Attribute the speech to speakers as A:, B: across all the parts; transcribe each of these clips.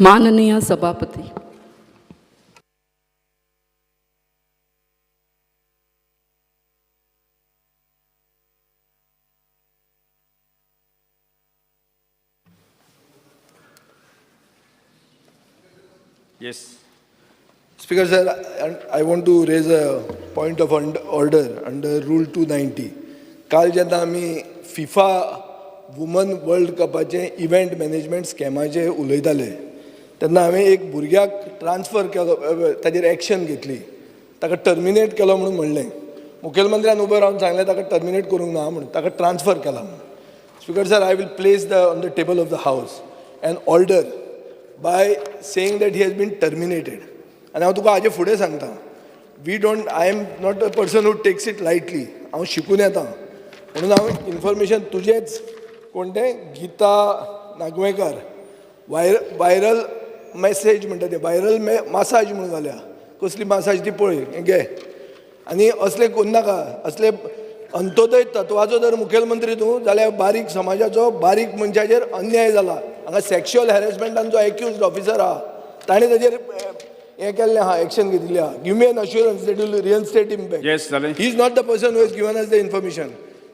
A: माननीय सभापती,
B: Yes.
C: Speaker sir, I want to raise a point of order under Rule 290. काल जेन्ना आमी फिफा वुमन वर्ल्ड कपाचे इव्हेंट मॅनेजमेंट स्कॅमाचे उलयताले तेन्ना हांवें एक भुरग्याक ट्रान्सफर केलो, ताजेर एक्शन घेतली, ताका टर्मिनेट केलो म्हणून म्हणलें. मुखेलमंत्र्यान उबो रावन सांगलें ताका टर्मिनेट करूंक ना म्हणून, ताका ट्रान्सफर केला म्हणून. Speaker sir, I will place on the table of the House an order by saying that he has been terminated. And हांव तुका हाजे फुडें सांगता, I am not a person who takes it lightly. हांव शिकून येता म्हणून हांव इन्फॉर्मेशन तुजेच कोण तें गीता नागवेकर वायरल मॅसेज म्हणटा तें वायरल मसाज म्हणून घाल्या. कसली मसाज ती पळय, हें घे. आनी असलें करूं नाका. असले अंत्योदय तत्वाचो जर मुखेलमंत्री तूं जाल्यार बारीक समाजाचो बारीक मनशाचेर अन्याय जाला. हांगा सेक्शुअल हॅरेसमेंटान जो एक्युज्ड ऑफिसर आहा ताणें ताजेर हें केल्लें आहा, एक्शन घेतिल्ली आहा. Give me an assurance that will reinstate him back.
B: Yes, जालें.
C: He is not the person who has given us the information.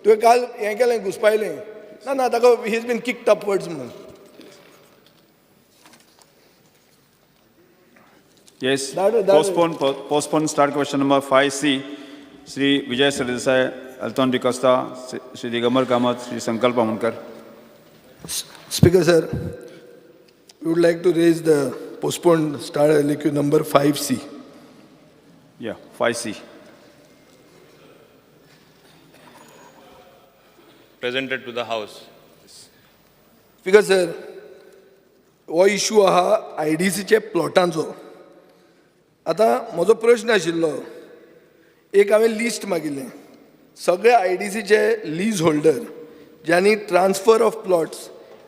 C: तुवें काल हें केलें, घुसपायलें. ना ताका he is been kicked upwards म्हणून.
B: Yes. Postpone start question number 5C. Shri Vijay Sardesai, Alton Dicosta, Shri Digamar Kamath, Shri Sankalp Amunkar.
C: Speaker sir, we would like to raise the postponed start LQ number 5C.
B: Yeah, 5C.
D: Presented to the House.
C: Speaker sir, हो issue आहा IDCचे प्लॉटांचो. आतां म्हजो प्रश्न आशिल्लो, एक हांवें list मागिल्लें सगळे IDCचे lease holder ज्यांनी transfer of plots,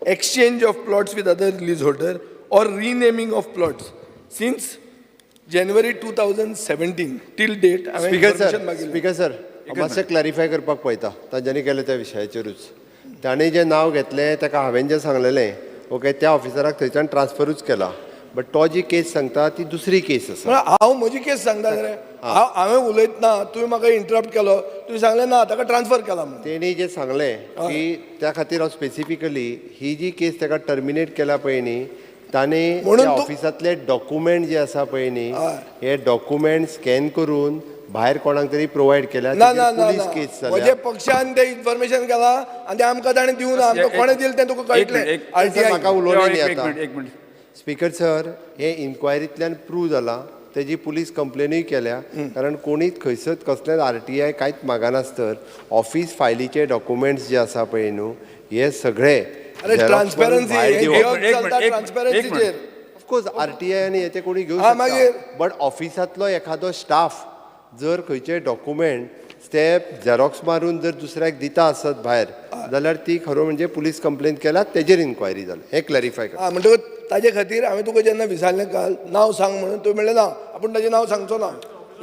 C: exchange of plots with other lease holder or renaming of plots since January 2017 till date.
E: Speaker sir, मातशें क्लॅरिफाय करपाक पळयता तांच्यांनी केलें त्या विशयाचेरूच. ताणें जें नांव घेतलें ताका हांवें जें सांगलेलें, ओके, त्या ऑफिसराक थंयच्यान ट्रान्सफरूच केला. बट तो जी केस सांगता ती दुसरी केस आसा.
C: हांव म्हजी केस सांगता रे, हांवें उलयतना तुवें म्हाका इंटरप्ट केलो, तुवें सांगलें ना ताका ट्रान्सफर केला म्हणून. तेणी
E: जें सांगलें की त्या खातीर हांव स्पेसिफिकली ही जी केस ताका टर्मिनेट केला पळय न्ही, ताणें ऑफिसांतले डॉक्युमेंट जे आसा पळय न्ही, हे डॉक्युमेंट स्कॅन करून भायर कोणाक तरी प्रोवायड केल्या. पुलीस केस जाल्या.
C: म्हजे पक्षान तें इन्फॉर्मेशन केला आनी आमकां ताणें दिवं ना. आमकां कोणें दिलें तें तुका कळटलें.
E: म्हाका उलोवंक न्ही
B: एक
E: आतां.
B: मिनट.
E: स्पीकर सर, हे इन्क्वायरींतल्यान प्रूव जाला. तेजी पुलीस कंप्लेनूय केल्या, कारण कोणीच खंयसर कसलेच RTI कांयच मागनासतर ऑफिस फायलीचे डॉक्युमेंट्स जे आसा पळय न्हू, हे सगळे
C: ट्रान्सपरन्सी
E: ऑफकोर्स RTI आनी हे ते कोणी घेवंक शकता. बट ऑफिसांतलो एखादो स्टाफ जर खंयचे डॉक्युमेंट ते झेरॉक्स मारून जर दुसऱ्याक दिता आसत भायर, जाल्यार ती खरो म्हणजे पुलीस कंप्लेन केला, तेजेर इन्क्वायरी जाली. हे क्लॅरिफाय कर.
C: म्हणटकूच ताजे खातीर हांवें तुका जेन्ना विचारलें काल नांव सांग म्हणून, तुवें म्हणलें ना आपूण ताजें नांव सांगचो ना.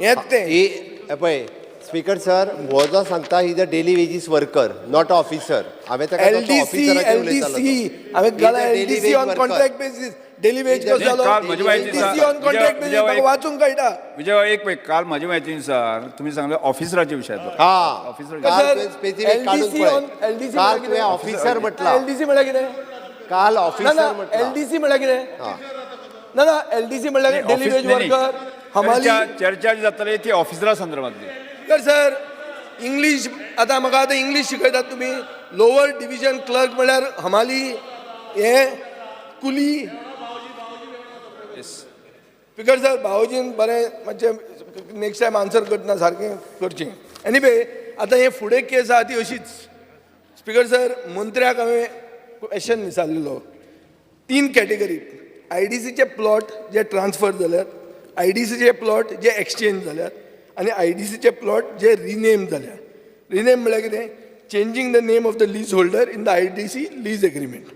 C: हेंच तें
E: पळय स्पीकर सर, हो जो सांगता ही the daily wages worker, not officer. हांवें ताका
C: LDC हांवें घाला LDC on contract basis. Daily wage कसो जालो, LDC ऑन कॉन्ट्रॅक्ट बेसीस म्हाका वाचूंक कळटा.
B: विजय एक मिनिट, काल म्हजे म्हायतीनुसार तुम्ही सांगले ऑफिसराच्या विशयाचो.
E: ऑफिसर ऑफिसर म्हटला.
C: LDC म्हळ्यार कितें?
E: काल ऑफिसर म्हटला.
C: LDC म्हळ्यार कितें? ना LDC म्हळ्यार डेली वेज वर्कर, हमाली.
B: चर्चा जी जाताली ती ऑफिसरा संदर्भातली.
C: सर इंग्लीश, आतां म्हाका आतां इंग्लीश शिकयतात तुमी. लोवर डिव्हिजन क्लर्क म्हळ्यार हमाली, हे कुली. स्पीकर सर, भावजीन बरें मातशें नेक्स्ट टायम आन्सर करतना सारकें करचें. एनीवे, आतां हे फुडें केस आहा ती अशीच. स्पीकर सर, मंत्र्याक हांवें क्वेश्चन विचारलेलो 3 कॅटेगरी. IDCचे प्लॉट जे ट्रान्सफर जाल्यात, IDCचे प्लॉट जे एक्सचेंज जाल्यात, आनी IDCचे प्लॉट जे रिनेम जाल्यात. रिनेम म्हळ्यार कितें? Changing the name of the lease holder in the IDC lease agreement.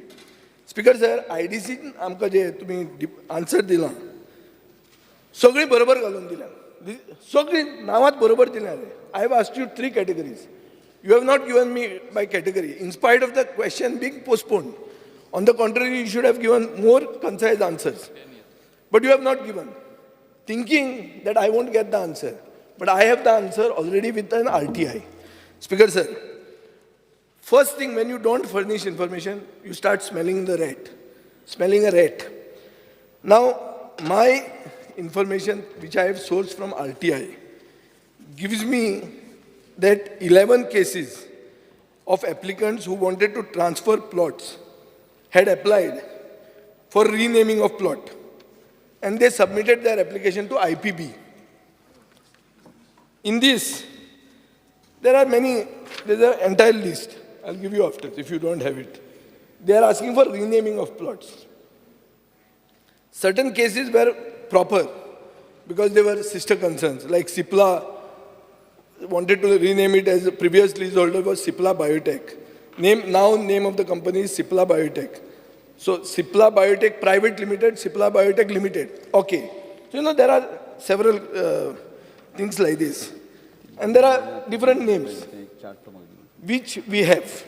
C: Speaker sir, IDCन आमकां जे तुमी आन्सर दिलां सगळीं बरोबर घालून दिल्या, सगळीं नांवांत बरोबर दिल्या. I have asked you 3 categories. You have not given me by category, in spite of the question being postponed. On the contrary, you should have given more concise answers. But you have not given, thinking that I won't get the answer. But I have the answer already with an RTI. Speaker sir, first thing, when you don't furnish information, you start smelling the rat. Smelling a rat. Now, my information, which I have sourced from RTI, gives me that 11 cases of applicants who wanted to transfer plots had applied for renaming of plot, and they submitted their application to IPB. In this, there are many, there's an entire list. I'll give you after if you don't have it. They are asking for renaming of plots. Certain cases were proper because they were sister concerns, like Cipla wanted to rename it as the previous leaseholder was Cipla Biotech. Name of the company is Cipla Biotech. So Cipla Biotech Private Limited, Cipla Biotech Limited. Okay. So, there are several things like this. And there are different names, which we have.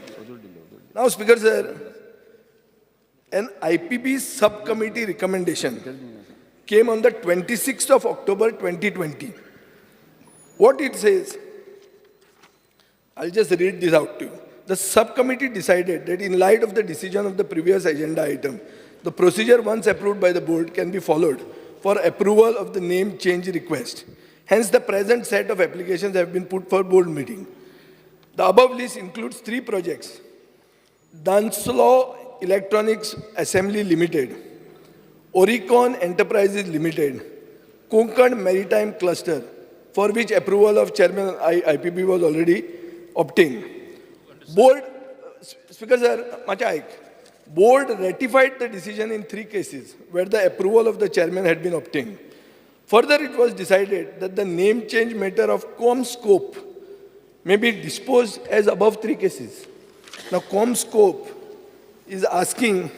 C: Now, Speaker Sir, an IPB subcommittee recommendation came on the 26th of October 2020. What it says, I'll just read this out to you. The subcommittee decided that in light of the decision of the previous agenda item, the procedure once approved by the board can be followed for approval of the name change request. Hence, the present set of applications have been put for board meeting. The above list includes 3 projects. Dunslow Electronics Assembly Limited, Oricon Enterprises Limited, Konkan Maritime Cluster, for which approval of Chairman IPB was already obtained. Board, Speaker Sir, Board ratified the decision in 3 cases where the approval of the Chairman had been obtained. Further, it was decided that the name change matter of ComScope may be disposed as above 3 cases. Now, ComScope is asking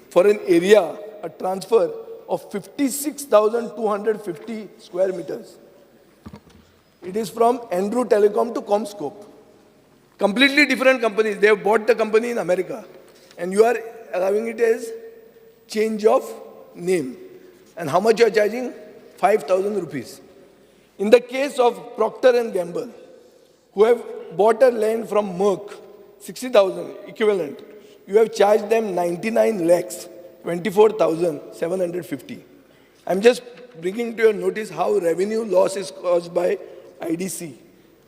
C: for an area, a transfer of 56,250 square meters. It is from Andrew Telecom to ComScope. Completely different companies. They have bought the company in America. And you are allowing it as change of name. And how much you are charging? 5,000 rupees. In the case of Procter & Gamble, who have bought a land from Merck, 60,000 equivalent, you have charged them 99 lakhs, 24,750. I'm just bringing to your notice how revenue loss is caused by IDC,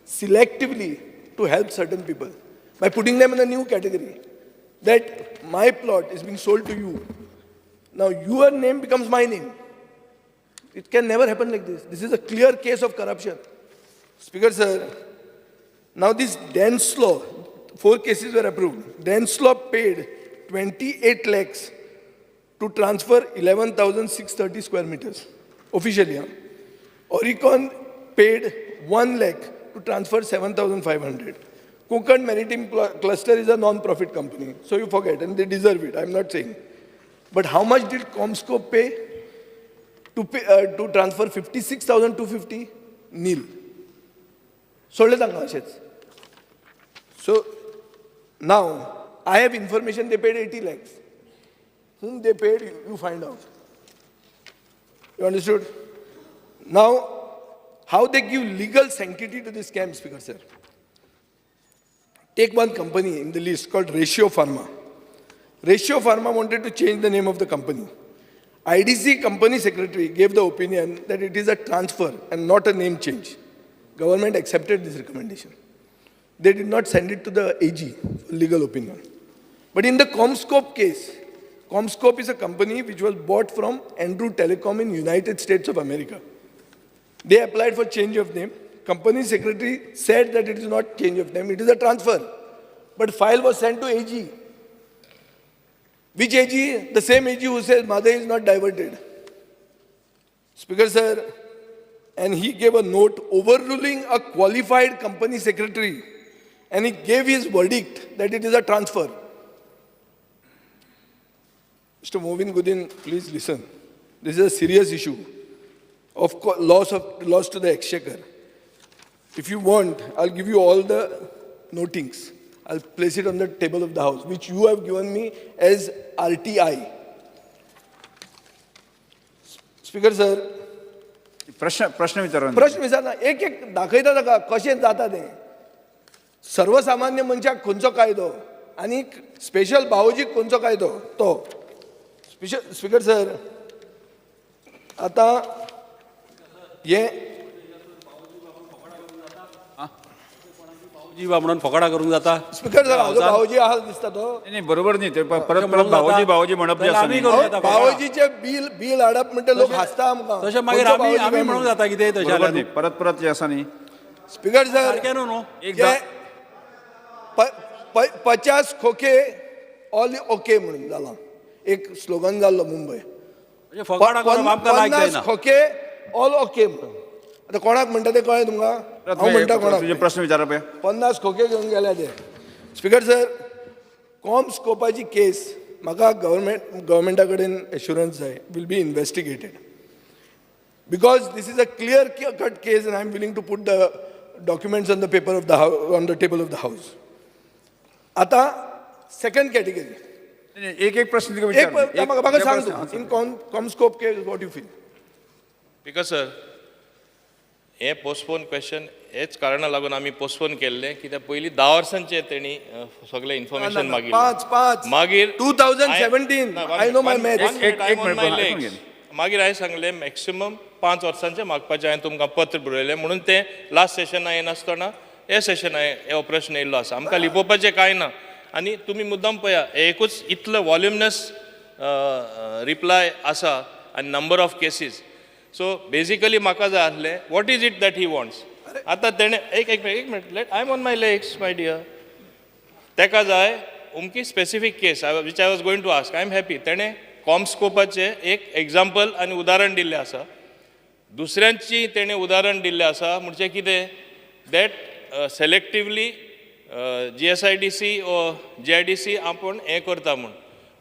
C: selectively to help certain people, by putting them in a new category, that my plot is being sold to you. Now your name becomes my name. It can never happen like this. This is a clear case of corruption. Speaker Sir, now this Dunslow, 4 cases were approved. Dunslow paid 28 lakhs to transfer 11,630 square meters, officially. Oricon paid 1 lakh to transfer 7,500. Konkan Maritime Cluster is a non-profit company, so you forget, and they deserve it, I'm not saying. But how much did ComScope pay? To transfer 56,250? Nil. So now, I have information they paid 80 lakhs. Whom they paid, you find out. You understood? Now, how they give legal sanctity to this scam, Speaker Sir. Take one company in the list called Ratio Pharma. Ratio Pharma wanted to change the name of the company. IDC company secretary gave the opinion that it is a transfer and not a name change. Government accepted this recommendation. They did not send it to the AG for legal opinion. But in the ComScope case, ComScope is a company which was bought from Andrew Telecom in United States of America. They applied for change of name. Company secretary said that it is not change of name, it is a transfer. But file was sent to AG. Which AG? The same AG who says Mother is not diverted. Speaker Sir, and he gave a note overruling a qualified company secretary, and he gave his verdict that it is a transfer. Mr. Movin Goodin, please listen. This is a serious issue of loss to the exchequer. If you want, I'll give you all the notings. I'll place it on the table of the House, which you have given me as RTI. Speaker sir,
B: प्रश्न विचारा
C: प्रश्न विचारना एक एक दाखयता ताका कशें जाता तें. सर्वसामान्य मनशाक खंयचो कायदो आनी स्पेशल बावजीक खंयचो कायदो तो. स्पीकर सर, आतां हे
A: जीवा म्हणून फकाडा करूंक जाता.
C: स्पीकर सर, हाजो भावजी आहा दिसता तो.
B: नाही बरोबर नाही ते परत भावोजी म्हणप जे आसा
A: आमी
B: न्ही.
A: करूं येता फकाडा.
C: भावजीचे बिल हाडप म्हणटा लोक हसता आमकां.
A: तशें मागीर
C: खंयचो
A: आमी
C: भावजी
A: आमी
C: काय
A: म्हणूंक
C: म्हणून.
A: जाता कितें तशें
B: बरोबर
A: जाल्यार
B: नाही परत जे आसा न्ही.
C: स्पीकर सर,
A: सारकें न्हू
B: एक
C: जे 50 खोके ऑल ओके म्हणून जाला. एक स्लोगन जाल्लो मुंबय.
A: म्हणजे फकाडा करप आमकां लायक
C: 50
A: जायना.
C: खोके ऑल ओके म्हणून. आतां कोणाक म्हणटा ते कळ्ळें तुमकां? हांव म्हणटा
B: तुझे
C: कोणाक.
B: प्रश्न विचारा पळय.
C: 50 खोके घेवन गेल्या ते. स्पीकर सर, कॉमस्कोपाची केस म्हाका गव्हर्मेंटा कडेन एश्युरन्स जाय will be investigated. Because this is a clear cut case and I am willing to put the documents on the paper of the on the table of the house. आता second category.
B: एक प्रश्न तिका
C: एक
B: विचार.
C: म्हाका सांग तूं in Comscope case what you feel.
D: Because sir हे पोस्टपोन क्वेश्चन हेच कारणाक लागून आमी पोस्टपोन केल्ले कित्याक पयलीं 10 वर्सांचे तेणी सगळे इन्फॉर्मेशन
C: पांच
D: मागीर
C: 2017 आय नो माय मॅथ्स.
B: एक मिनिट
D: मागीर हांवें सांगलें मॅक्सिमम 5 वर्सांचे मागपाचें हांवें तुमकां पत्र बरयलें म्हणून तें लास्ट सेशना येनासतना हे सेशना हो प्रश्न येयल्लो आसा. आमकां लिपोवपाचें कांय ना. आनी तुमी मुद्दाम पळया एकूच इतलो वॉल्युमनस रिप्लाय आसा आनी number of cases. So basically म्हाका जाय आसलें what is it that he wants. आतां तेणें एक minute let I am on my legs my dear. तेका जाय उमकी specific case which I was going to ask. I am happy तेणें कॉमस्कोपाचें एक एग्जाम्पल आनी उदाहरण दिल्लें आसा. दुसऱ्यांची तेणें उदाहरण दिल्लें आसा म्हणजे कितें दॅट सेलेक्टिवली GSIDC ओ GIDC आपूण हें करता म्हूण.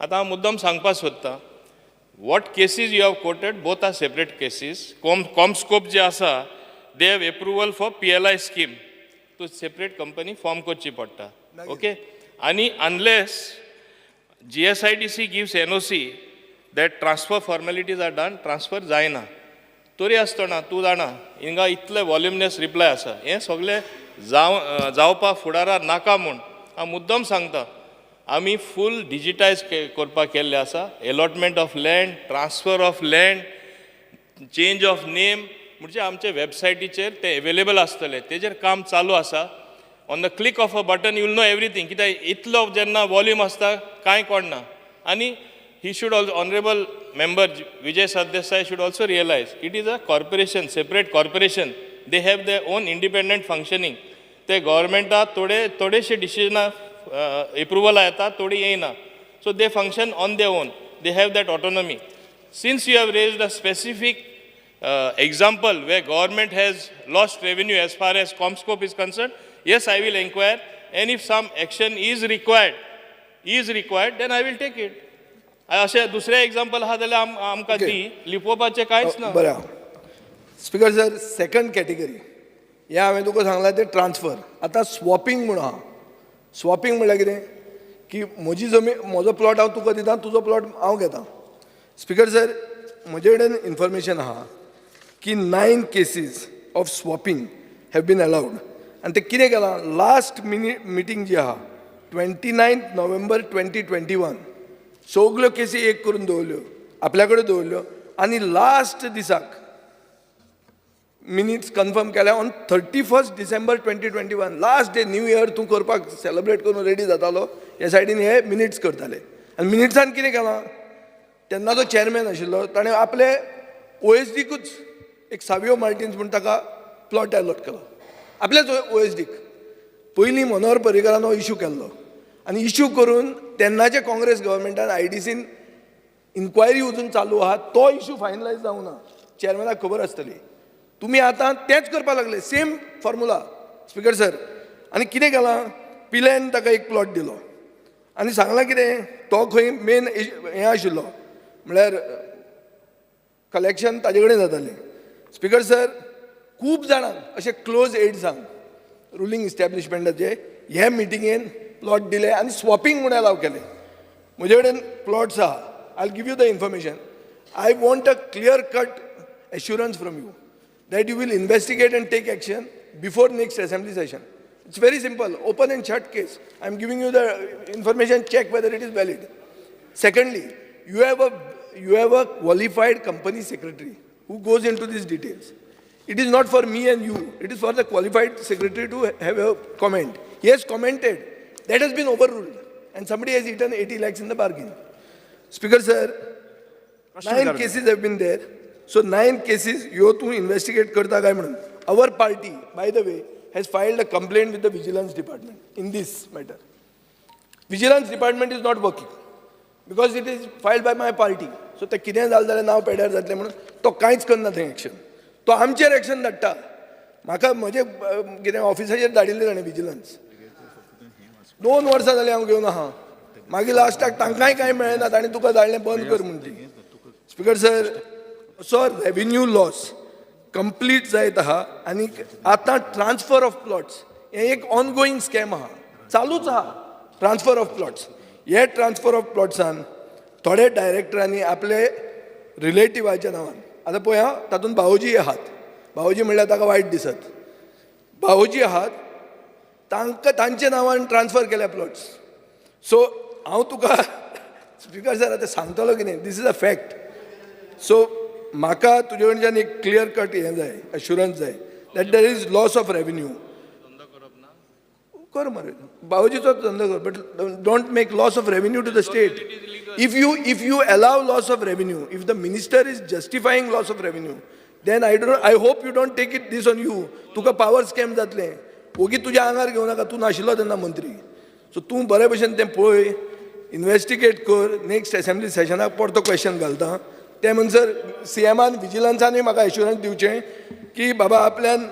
D: आतां हांव मुद्दम सांगपाक सोदतां what cases you have quoted both are separate cases. CommScope जे आसा they have approval for PLI scheme. तूं सेपरेट कंपनी फॉर्म करची पडटा. ओके. आनी unless GSIDC gives NOC that transfer formalities are done transfer जायना. तरी आसतना तूं जाणा हिंगा इतले वॉल्युमनस रिप्लाय आसा. हें सगळें जावपा फुडारार नाका म्हूण हांव मुद्दम सांगता. आमी फूल डिजिटायज करपाक केल्ले आसा. Allotment of land, transfer of land, change of name म्हणजे आमचे वेबसायटीचेर ते अवेलेबल आसतले. तेजेर काम चालू आसा. On the click of a button you will know everything. कित्याक इतलो जेन्ना वॉल्यूम आसता कांय कळना. आनी he should also, honorable member Vijay Sardesai should also realize it is a corporation, separate corporation. They have their own independent functioning. ते गव्हर्मेंटाक थोडेशे डिसिजनां एप्रुवला येता थोडी येयना. So they function on their own. They have that autonomy. Since you have raised a specific example where government has lost revenue as far as Comscope is concerned, yes, I will inquire. And if some action is required, then I will take it. अशें दुसरें example आहा जाल्यार आमकां दी. लिपोवपाचें कांयच ना.
C: बरें. Speaker sir, second category हें हांवें तुका सांगलां तें ट्रान्सफर. आतां स्वॉपिंग म्हणून आहा. स्वॉपिंग म्हणल्यार कितें की म्हजी जमीन म्हजो प्लॉट हांव तुका दितां, तुजो प्लॉट हांव घेतां. स्पीकर सर, म्हजे कडेन इन्फॉर्मेशन आहा की 9 cases of swapping have been allowed. आनी ते कितें केलां लास्ट मिटींग जी आहा 29 नोव्हेंबर 2021 सगल्यो केसी एक करून दवरल्यो आपल्या कडेन दवरल्यो. आनी लास्ट दिसाक मिनिट्स कन्फर्म केल्या on 31 December 2021 last day new year तूं करपाक सेलिब्रेट करून रेडी जातालो ह्या सायडीन हे मिनिट्स करताले. आनी मिनिट्सान कितें केलां तेन्ना जो चॅरमॅन आशिल्लो ताणें आपले OSDकूच एक सावियो मार्टिन्स म्हूण ताका प्लॉट अलॉट केलो. आपल्याच OSDक पयलीं मनोहर पर्रीकरान हो इशू केल्लो. आनी इशू करून तेन्नाचे काँग्रेस गव्हर्मेंटान IDCन इन्क्वायरी अजून चालू आहा. तो इशू फायनलायज जावं ना. चॅरमॅनाक खबर आसतली. तुमी आतां तेंच करपाक लागले सेम फॉर्मुला. स्पीकर सर, आनी कितें केलां पिलेन ताका एक प्लॉट दिलो आनी सांगलां कितें तो खंय मेन हें आशिल्लो म्हळ्यार कलेक्शन ताजे कडेन जातालें. स्पीकर सर, खूब जाणांक अशे क्लोज एड्सांक रुलींग इस्टॅब्लिशमेंटाचे हे मिटिंगेन प्लॉट दिले आनी स्वॉपिंग म्हणून अलाव केले. म्हजे कडेन प्लॉट्स आहा. I give you the information. I want a clear cut assurance from you that you will investigate and take action before next assembly session. It's very simple, open and shut case. I'm giving you the information, check whether it is valid. Secondly, you have a qualified company secretary who goes into these details. It is not for me and you, it is for the qualified secretary to have a comment. He has commented, that has been overruled, and somebody has eaten 80 lakhs in the bargain. Speaker sir, 9 cases have been there. So 9 cases, you have to investigate karta kai म्हणून. Our party, by the way, has filed a complaint with the Vigilance Department in this matter. Vigilance Department is not working because it is filed by my party. So ते कितें जालें जाल्यार नांव पेड्यार जातलें म्हणून तो कांयच करना थंय एक्शन. तो आमचेर एक्शन धाडटा. म्हाका म्हजे कितें ऑफिसाचेर धाडिल्लें ताणें विजिलन्स. 2 वर्सां जालीं हांव घेवन आहा. मागीर लास्टाक तांकांय कांय मेळना ताणें तुका धाडलें बंद कर म्हणटी. Speaker sir, so revenue loss complete जायत आहा आनी आतां ट्रान्सफर ऑफ प्लॉट्स हें एक ऑनगोईंग स्कॅम आहा, चालूच आहा. ट्रान्सफर ऑफ प्लॉट्स, हे ट्रान्सफर ऑफ प्लॉट्सान थोडे डायरेक्टरांनी आपले रिलेटिव्हाच्या नांवान, आतां पळय हा, तातूंत भावोजी आहात. भावोजी म्हणल्यार ताका वायट दिसत. भावोजी आहात, तांकां तांचे नांवान ट्रान्सफर केल्या प्लॉट्स. सो हांव तुका स्पिकर सर आतां सांगतलो कितें, this is a fact. So म्हाका तुजे कडच्यान एक क्लियर कट हें जाय, अश्युरन्स जाय that there is loss of revenue. कर मरे, बावजीचो धंदो कर, but don't make loss of revenue to the state. If you allow loss of revenue, if the minister is justifying loss of revenue, then I hope you don't take it this on you. Tuka power scam जातलें, ओगी तुज्या आंगार घेवं नाका, तूं नाशिल्लो तेन्ना मंत्री. सो तूं बरे भशेन तें पळय, इन्वेस्टिगेट कर. नेक्स्ट असेंब्ली सेशनाक परतो क्वेश्चन घालता. ते म्हणसर सीएमान विजिलन्सानूय म्हाका एश्युरन्स दिवचें की बाबा आपल्यान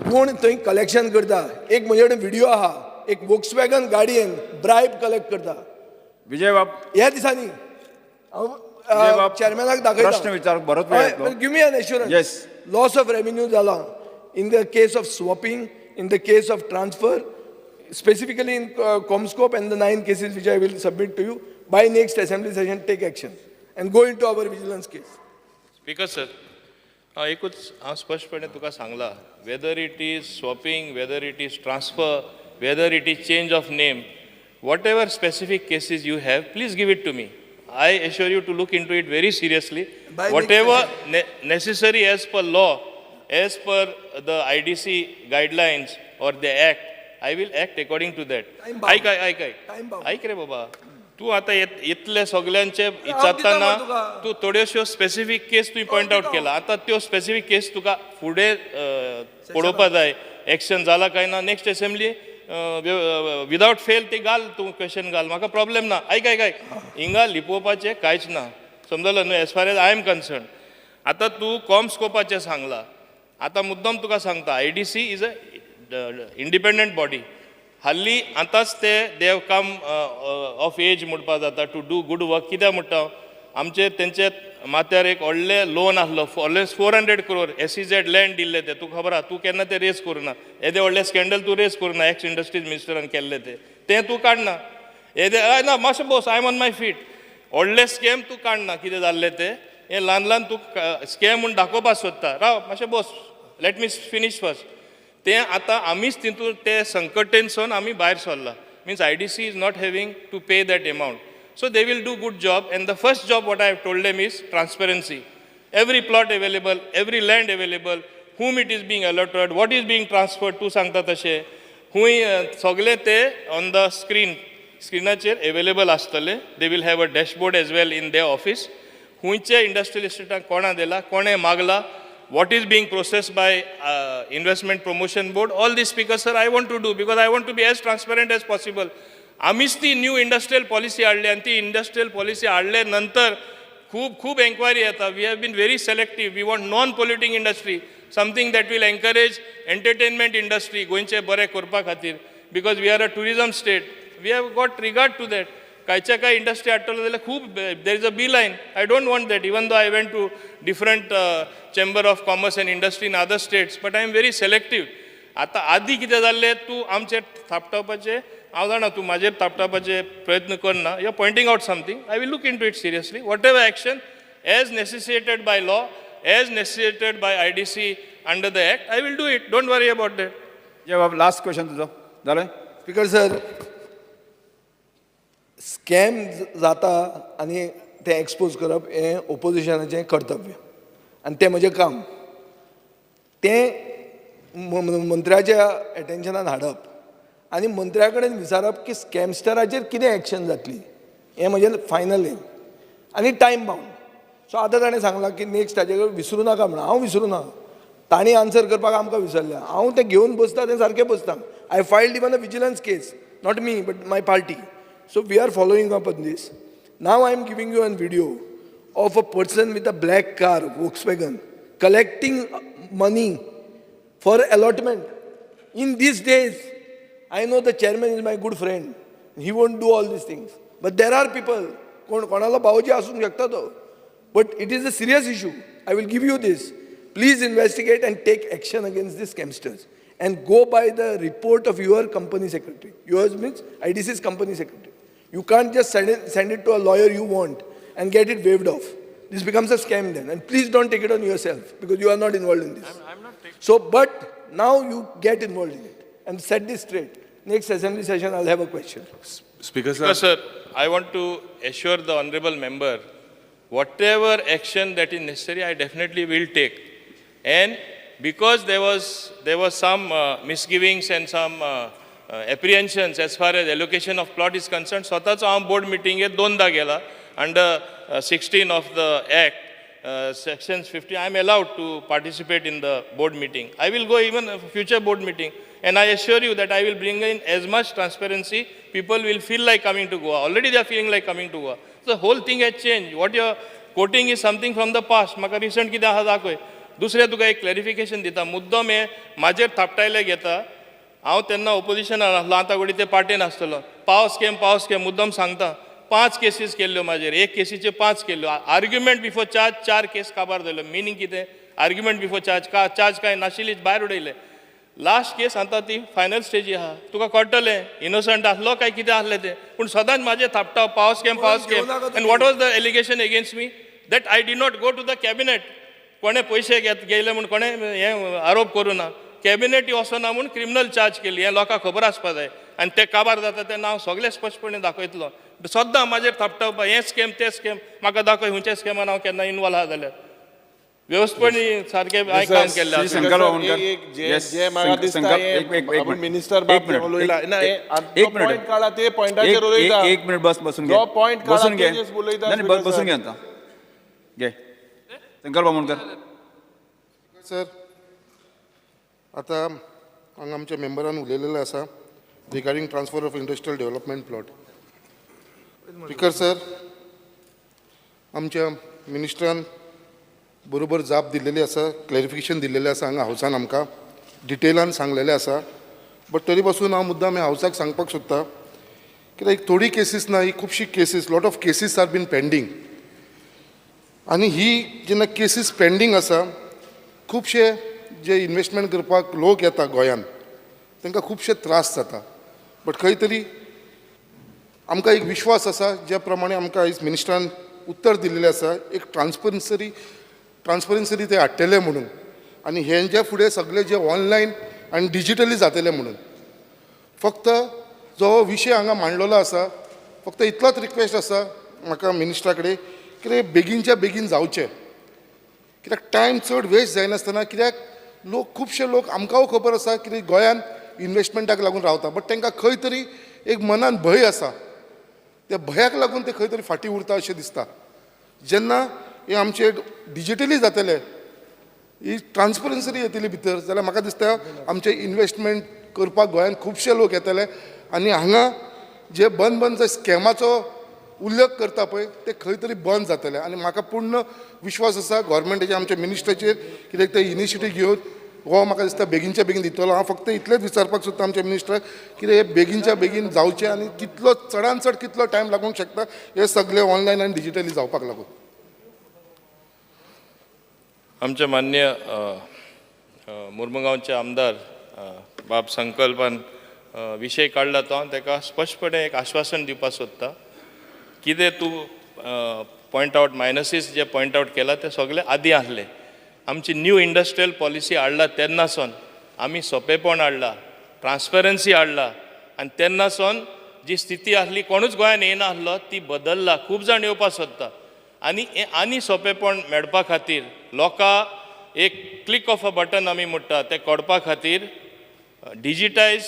C: कोण थंय कलेक्शन करता. एक म्हजे कडेन व्हिडिओ आहा, एक वॉक्सवॅगन गाडयेन ब्रायब कलेक्ट करता.
B: विजय बाब,
C: ह्या दिसांनी हांव चेअरमॅनाक दाखयता.
B: प्रश्न विचार बरोच वेळ येतलो.
C: Give me an assurance. Loss of revenue जाला in the case of swapping, in the case of transfer, specifically in Comscope and the 9 cases which I will submit to you. By next assembly session, take action and go into our vigilance case.
D: Speaker sir, एकूच हांव स्पश्टपणे तुका सांगला, weather it is swapping, weather it is transfer, weather it is change of name, whatever specific cases you have, please give it to me. I assure you to look into it very seriously. Whatever necessary as per law, as per the IDC guidelines or the act, I will act according to that. ऐक रे बाबा, तू आता इतले सगळ्यांचे विचारताना तू थोड्योश्यो specific केस तुवें point out केला. आता त्यो स्पेसिफिक केस तुका फुडें पळोवपा जाय, एक्शन जाला काय ना. नेक्स्ट असेंब्ली विदाउट फेल ते घाल, तूं क्वेश्चन घाल, म्हाका प्रॉब्लेम ना. ऐक हिंगा लिपोवपाचें कांयच ना, समजलो न्हू. Age far age I am concern. आता तूं कॉमस्कोपाचें सांगला, आता मुद्दम तुका सांगता, IDC is a independent body. हाल्ली आतांच ते देव कम ऑफ एज म्हणपा जाता टू डू गुड वर्क. कित्याक म्हणटा, आमचे तेंचे माथ्यार एक व्हडलें लोन आसलो, ऑलमोस्ट 400 crore SEZ लँड दिल्ले ते. तुका खबर आहा, तूं केन्ना ते रेज करूना. येदे व्हडलें स्कॅन्डल तूं रेज करूना, एक्स इंडस्ट्रीज मिनिस्टरान केल्ले ते तूं काडना. येदे ना मातशें बोस, I am on my feet. व्हडले स्कॅम तूं काडना, कितें जाल्लें ते. हे ल्हान तूं स्कॅम म्हूण दाखोवपाक सोदता. राव मातशें बोस, लेट मी फिनीश फर्स्ट. ते आतां आमीच तितून ते संकटेनसून आमी भायर सरला. Means IDC is not having to pay that amount. So they will do good job, and the first job what I have told them is transparency. Every plot available, every land available, whom it is being allotted, what is being transferred to सांगता तशें. हुंय सगळे ते on the स्क्रीनाचेर available आसतले. They will have a dashboard as well in their office. हुंयचे industrial इस्टेटाक कोणा दिला, कोणे मागला, what is being processed by investment promotion board. All these speakers, sir, I want to do because I want to be as transparent as possible. आम्हीच ती new industrial policy हाडली, आणि ती इंडस्ट्रियल पॉलिसी हाडले नंतर खूप एन्क्वायरी येता. We have been very selective. We want non polluting industry, something that will encourage entertainment industry गोंयचे बरें करपा खातीर. Because we are a tourism state, we have got regard to that. कांयच्या काय इंडस्ट्री हाडटलो जाल्यार खूब there is a beeline. I don't want that, even though I went to different chamber of commerce and industry in other states, but I am very selective. आतां आदीं कितें जाल्लें तूं आमचेर थापटावपाचें हांव जाणा तूं म्हाजेर थापटावपाचे प्रयत्न करना you are pointing out something I will look in to it seriously whatever action as necessitated by law as necessitated by IDC under the act I will do it don't worry about that.
B: जवाब last question तुझो जालें.
C: Speaker sir scam जाता आनी तें expose करप हें ओपोजिशनाचें कर्तव्य आनी तें म्हजें काम. तें मंत्र्याच्या एटेन्शनान हाडप आनी मंत्र्या कडेन विचारप की स्कॅमस्टराचेर कितें एक्शन जातली हें म्हजें फायनल एम आनी टायम बाउंड. सो आतां ताणें सांगलां की नेक्स्ट हाजे विसरूं नाका म्हणून हांव विसरूं ना. तांणी आन्सर करपाक आमकां विसरल्या हांव तें घेवन बसता तें सारकें बसता. I filed even a vigilance case not me but my party. So we are following up on this. Now I am giving you a video of a person with a black car, Volkswagen, collecting money for allotment. In these days, I know the chairman is my good friend. He won't do all these things. But there are people, कोणाला भावजी आसूंक शकता तो. But it is a serious issue. I will give you this. Please investigate and take action against these scamsters. And go by the report of your company secretary. Yours means IDC's company secretary. You can't just send it to a lawyer you want and get it waived off. This becomes a scam then. And please don't take it on yourself because you are not involved in this.
D: I'm not taking.
C: So, but now you get involved in it and set this straight. Next assembly session, I'll have a question.
A: Speaker
D: Because, sir, I want to assure the honorable member, whatever action that is necessary, I definitely will take. And because there was some misgivings and some apprehensions as far as allocation of plot is concerned, स्वतःच हांव board मिटिंगेक 2दा गेला under 16 of the act. Sections 50, I am allowed to participate in the board meeting. I will go even a future board meeting. And I assure you that I will bring in as much transparency. People will feel like coming to Goa. Already they are feeling like coming to Goa. So the whole thing has changed. What you are quoting is something from the past. म्हाका recent कितें आहा दाखय. दुसरें तुका एक clarification दिता. मुद्दम हें म्हाजेर थापटायले घेता. हांव तेन्ना ओपोजिशनान आसलो आतां घडी ते पार्टेन आसतलो. पावस स्कॅम मुद्दम सांगता. 5 केसीस केल्ल्यो म्हाजेर. एक केसीचे 5 केल्ल्यो. आर्ग्युमेंट बिफोर चार्ज 4 केस काबार जाल्यो. मिनींग कितें? आर्ग्युमेंट बिफोर चार्ज काय नाशिल्ली भायर उडयले. लास्ट केस आतां ती फायनल स्टेजी आहा. तुका कळटलें इनोसंट आसलो काय कितें आसलें तें. पूण सदांच म्हाजें थापटाव पावस scam. And what was the allegation against me that I did not go to the cabinet. कोणे पयशे गेले म्हूण कोणे हें आरोप करूं ना. कॅबिनेट वचना म्हूण क्रिमिनल चार्ज केली. हें लोकांक खबर आसपा जाय. आनी ते काबार जाता तेन्ना हांव सगळें स्पश्टपणे दाखयतलो. सद्दां म्हाजेर थापटावपा हें स्कॅम तें स्कॅम म्हाका दाखय खंयच्या स्कॅमान हांव केन्ना इनवॉल्व आहा जाल्यार. व्यवस्थपणे सारकें हांवें काम केल्लें आसा.
F: जे म्हाका दिसता आपण मिनिस्टर बाब उलयला ना एक पॉइंट काढा ते पॉइंटाचेर उलयता.
B: एक मिनिट बसून घे.
F: जो पॉइंट
B: बसून घे.
F: उलयता
B: बसून घे आता. घे संकल्प बामणकर.
G: सर आता हांगा आमच्या मेंबरान उलयलेलें आसा regarding transfer of industrial development plot. Speaker sir आमच्या मिनिस्टरान बरोबर जाप दिल्लेली आसा क्लॅरिफिकेशन दिल्लेलें आसा हांगा हावसान आमकां डिटेलान सांगलेलें आसा. बट तरी पासून हांव मुद्दाम हावसाक सांगपाक सोदता कित्याक थोडी केसीस ना ही खुबशी cases lot of cases are been pending. आनी ही जेन्ना केसीस पेंडींग आसा खुबशे जे इन्वेस्टमेंट करपाक लोक येता गोंयान तांकां खुबशे त्रास जाता. बट खंय तरी आमकां एक विश्वास आसा ज्या प्रमाणे आमकां आयज मिनिस्टरान उत्तर दिल्लेलें आसा एक ट्रान्सपरन्सी ते हाडटले म्हणून आनी हेंच्या फुडें सगळें जे ऑनलायन आनी डिजिटली जातलें म्हणून. फक्त जो विशय हांगा मांडलेलो आसा फक्त इतलोच रिक्वेस्ट आसा म्हाका मिनिस्टरा कडेन कितें बेगीनच्या बेगीन जावचें. कित्याक टायम चड वेस्ट जायनासतना कित्याक खुबशे लोक आमकांय खबर आसा की गोंयान इन्वेस्टमेंटाक लागून रावता. बट तांकां खंय तरी एक मनान भंय आसा. त्या भंयाक लागून ते खंय तरी फाटीं उरता अशें दिसता. जेन्ना हे आमचे डिजिटली जातले ही ट्रान्सपरन्सी येतली भितर जाल्यार म्हाका दिसता आमचे इन्वेस्टमेंट करपाक गोंयान खुबशे लोक येतले आनी हांगा जे बंद जे स्कॅमाचो उल्लेख करता पळय ते खंय तरी बंद जातले. आनी म्हाका पूर्ण विश्वास आसा गव्हर्मेंटाचेर आमच्या मिनिस्टराचेर कित्याक ते इनिशिएटीव घेवन हो म्हाका दिसता बेगीनच्या बेगीन दितलो. हांव फक्त इतलेंच विचारपाक सोदता आमच्या मिनिस्टराक कितें हे बेगीनच्या बेगीन जावचें आनी कितलो चडान चड कितलो टायम लागूंक शकता हे सगळें ऑनलायन आनी डिजिटली जावपाक लागून.
D: आमचे मान्य मुर्मुगांवचे आमदार बाब संकल्पान विशय काडला तो हांव ताका स्पश्टपणे एक आश्वासन दिवपाक सोदता. कितें तूं पॉयंट आउट मायनसीस जे पॉयंट आउट केला ते सगळे आदी आसले. आमची न्यू इंडस्ट्रियल पॉलिसी हाडला तेन्नासून आमी सोंपेपण हाडला, ट्रान्सपरन्सी हाडला आनी तेन्नासून जी स्थिती आसली कोणूच गोंयान येना आसलो ती बदलला. खूब जाण येवपाक सोदता आनी सोंपेपण मेळपा खातीर लोकां एक क्लिक ऑफ अ बटन आमी म्हणटा तें करपा खातीर डिजिटायज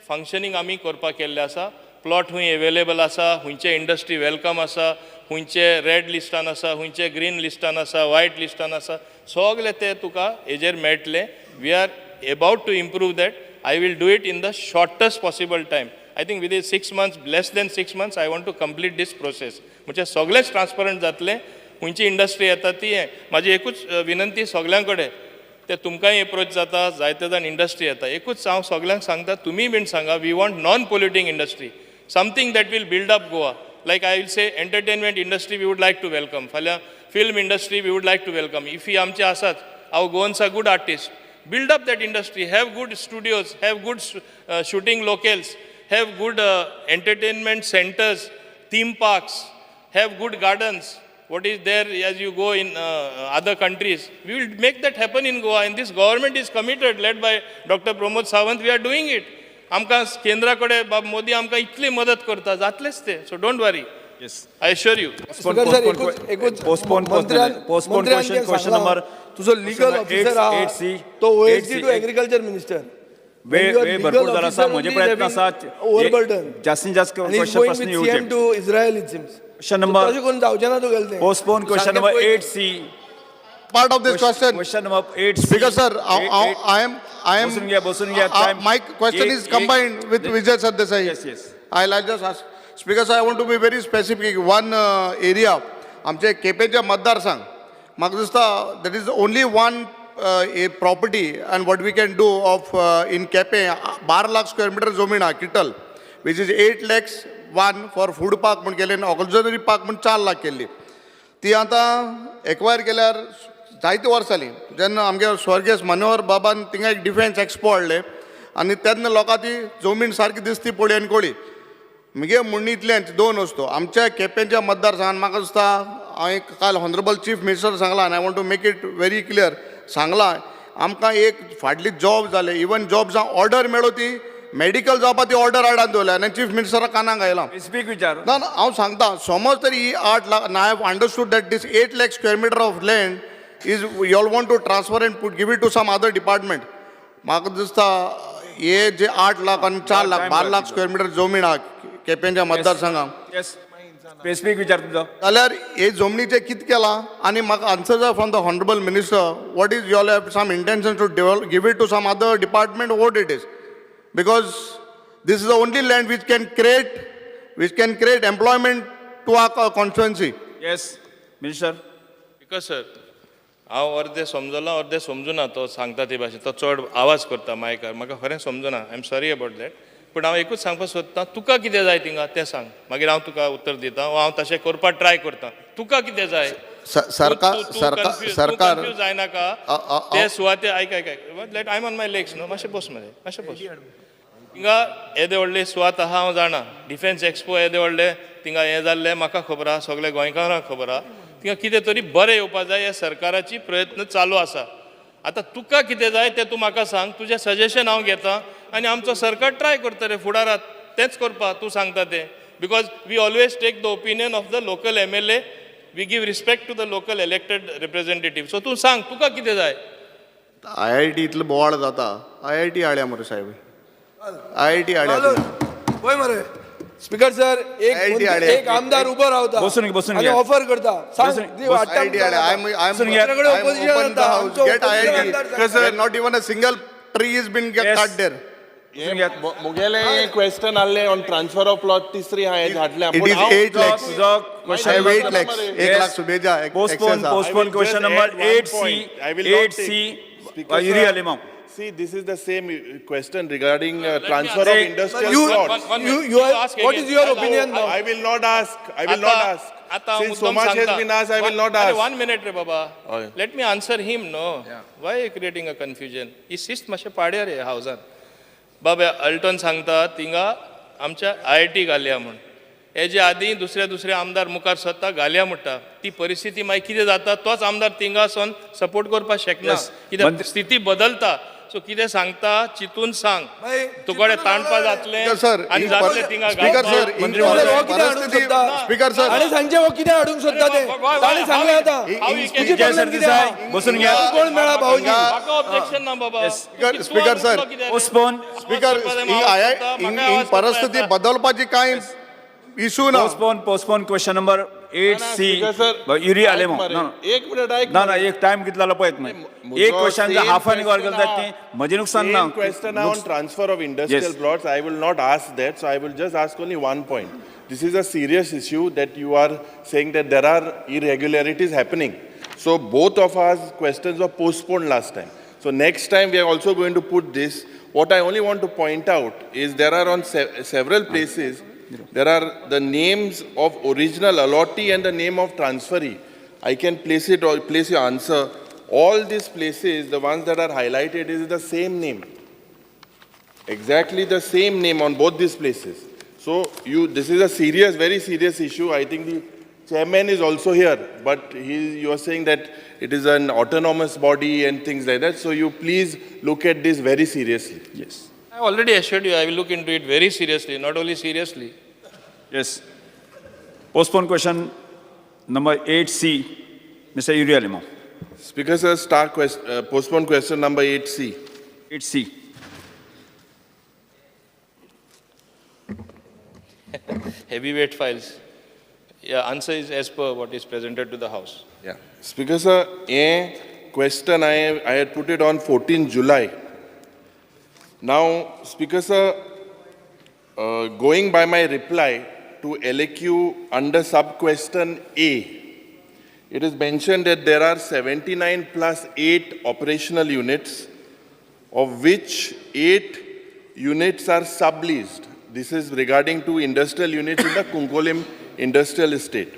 D: फंक्शनींग आमी करपाक केल्लें आसा. प्लॉट हूंय एवेलेबल आसा, हुंयचे इंडस्ट्री वेलकम आसा, हुंयचे रेड लिस्टान आसा, हुंयचे ग्रीन लिस्टान आसा, व्हायट लिस्टान आसा, सगळे ते तुका हेजेर मेळटले. We are about to improve that. I will do it in the shortest possible time. I think within 6 months, less than 6 months, I want to complete this process. म्हणजे सगळेच ट्रान्सपरंट जातले. हुंयची इंडस्ट्री येता ती म्हाजी एकूच विनंती सगळ्यां कडेन ते तुमकांय अप्रोच जाता, जायते जाण इंडस्ट्री येता. एकूच हांव सगळ्यांक सांगता, तुमी बीन सांगा, we want non polluting industry, something that will build up Goa. Like I will say entertainment industry we would like to welcome. फाल्यां film industry we would like to welcome. If ही आमचे आसात, our Goans are good artist. Build up that industry, have good studios, have good shooting locales, have good entertainment centers, theme parks, have good gardens. What is there as you go in other countries? We will make that happen in Goa, and this government is committed, led by Dr. Pramod Sawant. We are doing it. आमकां केंद्रा कडेन बाब मोदी आमकां इतली मदत करता, जातलेच ते. So don't worry.
B: Yes.
D: I assure you.
B: Postpone question number.
C: तुझो legal officer आहा तो OSD टू एग्रीकल्चर मिनिस्टर.
B: वे भरपूर जाला आसा. म्हजे प्रयत्न आसा जास्तीत जास्त प्रश्न येवचे.
C: CM to Israel it seems.
B: Question number
C: तशें कोण जावचें ना तुगेलें तें.
B: Postpone question number 8C.
G: Part of this question.
B: Question number 8C.
G: Speaker sir, I am.
B: बसून घ्या.
G: My question is combined with Vijay Sardesai.
B: Yes.
G: I'll just ask. Speaker sir, I want to be very specific. One area, आमचे केपेंच्या मतदारसंघ. म्हाका दिसता there is only one a property and what we can do of in Kepe 12 lakh square meter जमीन आहा kettle, which is 8 lakhs one for food park म्हण केले आनी auxiliary park म्हण 4 लाख केल्ली. ती आतां एक्वायर केल्यार जायती वर्सां जालीं. जेन्ना आमगे स्वर्गीय मनोहर बाबान थिंगा एक डिफेन्स एक्सपो हाडले आनी तेन्ना लोकां ती जमीन सारकी दिसती पळय आनी कळ्ळी. म्हगे म्हणणी इतलेंच दोन वस्तू. आमच्या केपेंच्या मतदारसंघात म्हाका दिसता हांवें काल ऑनरेबल चीफ मिनिस्टर सांगला आनी I want to make it very clear सांगला आमकां एक फाटली जॉब जाले इवन जॉब्सां ऑर्डर मेळो ती मेडिकल जॉबां ती ऑर्डर हाडान दवरल्या आनी चीफ मिनिस्टरा कानाक आयला.
B: स्पीक विचार.
G: ना हांव सांगता समज तरी ही 8 lakh I have understood that this 8 lakh square meter of land is you all want to transfer and give it to some other department. म्हाका दिसता हे जे 8 लाख आनी 4 लाख 12 लाख स्क्वेअर मिटर जमीन आहा केपेंच्या मतदारसंघात
B: स्पेसिफिक विचार तुमचो.
G: जाल्यार हे जमनीचे कितें केलां आनी म्हाका आन्सर जाय from the honourable minister what is your have some intention to develop give it to some other department what it is because this is the only land which can create employment to our constituency.
B: Yes, Minister.
D: Because sir, हांव अर्दे समजलो अर्दे समजुना तो सांगता ते भाशेन तो चड आवाज करता मायकार म्हाका खरें समजुना. I am sorry about that. पूण हांव एकूच सांगपाक सोदतां तुका कितें जाय थिंगा तें सांग मागीर हांव तुका उत्तर दितां वा हांव तशें करपाक ट्राय करतां. तुका कितें जाय सरकार कन्फ्यूज जायनाका ते सुवाते आयक I am on my legs न्हू मातशें बस मरे मातशें बस. थिंगा येदे व्हडले सुवात आहा हांव जाणा. डिफेन्स एक्सपो येदे व्हडले थिंगा हें जाल्लें म्हाका खबर आहा सगळे गोंयकारांक खबर आहा. थिंगा कितें तरी बरें येवपा जाय हे सरकाराची प्रयत्न चालू आसा. आतां तुका कितें जाय तें तूं म्हाका सांग. तुजें सजेशन हांव घेतां आनी आमचो सरकार ट्राय करता रे फुडारात तेंच करपा तूं सांगता तें. Because we always take the opinion of the local MLA. We give respect to the local elected representative. So तूं सांग तुका कितें जाय.
G: IIT इतलो बोवाळ जाता. IIT हाडया मरे साहेब. IIT हाडया.
C: पळय मरे स्पीकर सर एक आमदार उबो रावता
B: बसून
C: आनी
B: घ्या.
C: ऑफर करता सांग
G: IIT हाडया. I'm open the house. Get IIT. Because not even a single tree has been cut there.
F: मुगेले क्वेश्चन आले ऑन ट्रान्सफर ऑफ प्लॉट तिसरी हांवें धाडल्या.
G: It is 8 lakhs.
B: Question
G: I have
B: number
G: 8 lakhs. 1 lakh सुबेजा.
B: postpone question number 8C. 8C. Iri Alimam.
F: See, this is the same question regarding
D: me
F: transfer
D: answer.
F: of industrial
C: You-
F: plots.
C: you are-
D: ask
C: what
D: again.
C: is your opinion now?
F: I will not ask. I will not ask.
D: आता
F: Since so
D: मुद्दाम
F: much has
D: सांगता.
F: been asked, I will not ask.
D: 1 minute रे बाबा.
F: हय.
D: Let me answer him, no. Why are you creating a confusion? ही शिस्त मातशें पाड्या रे हावजान. बाबा Alton सांगता थिंगा आमच्या IIT घालया म्हण. हेजे आदीं दुसरे आमदार मुखार सरता घालया म्हणटा. ती परिस्थिती मागीर कितें जाता तोच आमदार थिंगा वचोन सपोर्ट करपाक शकना. कित्याक स्थिती बदलता. सो कितें सांगता चितून सांग. तुकडे ताणपा जातले
G: Speaker sir,
D: आनी
G: in
D: जातले थिंगा
G: Speaker sir, in
C: मंत्री महोदय, हो कितें हाडूंक
G: परिस्थिती-
C: सोदता?
G: Speaker sir,
C: ताणे सांगचे हो कितें हाडूंक सोदता ते ताणे सांगलें आतां तुजी प्रॉब्लेम कितें आहा?
B: बसून घ्या.
C: कोण मेळा भाऊजी
D: म्हाका ऑब्जेक्शन ना बाबा.
G: Speaker sir,
B: पोस्टपोन
G: Speaker, ही परिस्थिती बदलपाची कांय इशू ना.
B: Postpone question number 8C
F: Speaker sir,
B: Yuri
F: ऐक
B: आलेमो
F: मरे.
B: ना
F: एक मिनिट ऐक
B: ना
F: मरे.
B: एक टाइम कितला पळयत मागीर
F: मुजो
B: एक क्वेश्चन
F: same
B: हाफ एन वर
F: question
B: जाता
F: आहा.
B: तें म्हजें नुकसान ना
F: Same question on transfer of industrial
B: Yes.
F: plots. I will not ask that, so I will just ask only one point. This is a serious issue that you are saying that there are irregularities happening. So both of our questions were postponed last time. So next time we are also going to put this. What I only want to point out is there are on several places, there are the names of original allottee and the name of transferee. I can place it or place your answer. All these places, the ones that are highlighted, is the same name. Exactly the same name on both these places. So this is a serious, very serious issue. I think the chairman is also here, but you are saying that it is an autonomous body and things like that. So you please look at this very seriously.
B: Yes.
D: I already assured you I will look into it very seriously, not only seriously.
B: Yes. Postpone question number 8C, Mr. Yuri Alimo.
F: Speaker sir, postpone question number 8C.
B: 8C.
D: Heavyweight files. Yeah, answer is as per what is presented to the House.
F: Yeah. Speaker sir, a question I had put it on 14 July. Now, Speaker sir, going by my reply to LAQ under sub-question A, it is mentioned that there are 79 plus 8 operational units, of which 8 units are subleased. This is regarding to industrial units in the Kunkolim industrial estate.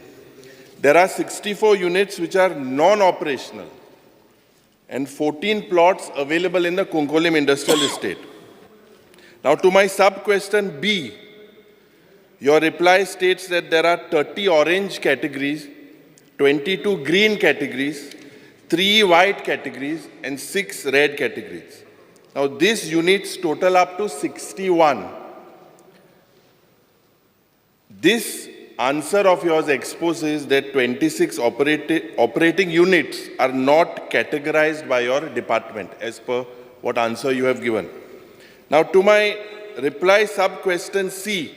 F: There are 64 units which are non-operational and 14 plots available in the Kunkolim industrial estate. Now to my sub-question B, your reply states that there are 30 orange categories, 22 green categories, 3 white categories, and 6 red categories. Now these units total up to 61. This answer of yours exposes that 26 operating units are not categorized by your department as per what answer you have given. Now to my reply sub-question C,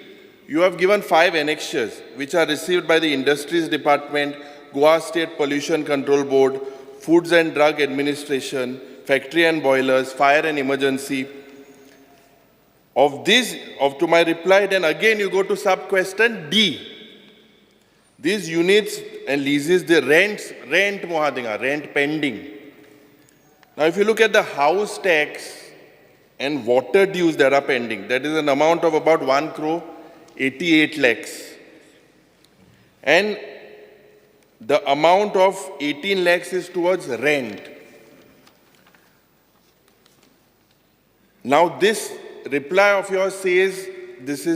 F: you have given 5 annexures which are received by the Industries Department, Goa State Pollution Control Board, Foods and Drug Administration, Factory and Boilers, Fire and Emergency. To my reply, then again you go to sub-question D. These units and leases, the rent mohadinga, rent pending. Now if you look at the house tax and water dues that are pending, that is an amount of about 1 crore 88 lakhs. And the amount of 18 lakhs is towards rent. Now this reply of yours says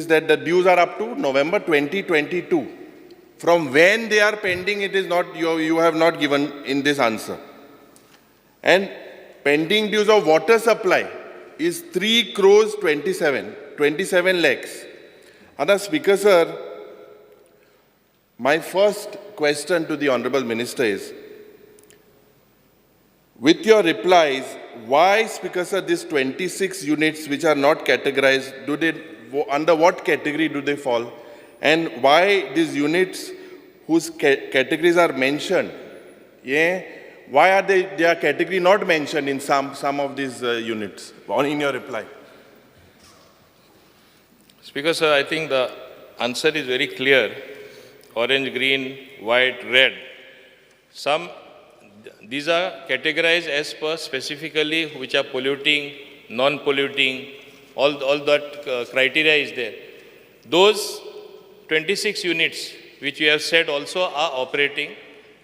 F: that the dues are up to November 2022. From when they are pending, it is not, you have not given in this answer. And pending dues of water supply is 3 crores 27 lakhs. And Speaker sir, my first question to the Honorable Minister is, with your replies, why, Speaker sir, these 26 units which are not categorized, under what category do they fall? And why these units whose categories are mentioned, why are their category not mentioned in some of these units, in your reply?
D: Speaker sir, I think the answer is very clear. Orange, green, white, red. these are categorized as per specifically which are polluting, non-polluting, all that criteria is there. Those 26 units which you have said also are operating.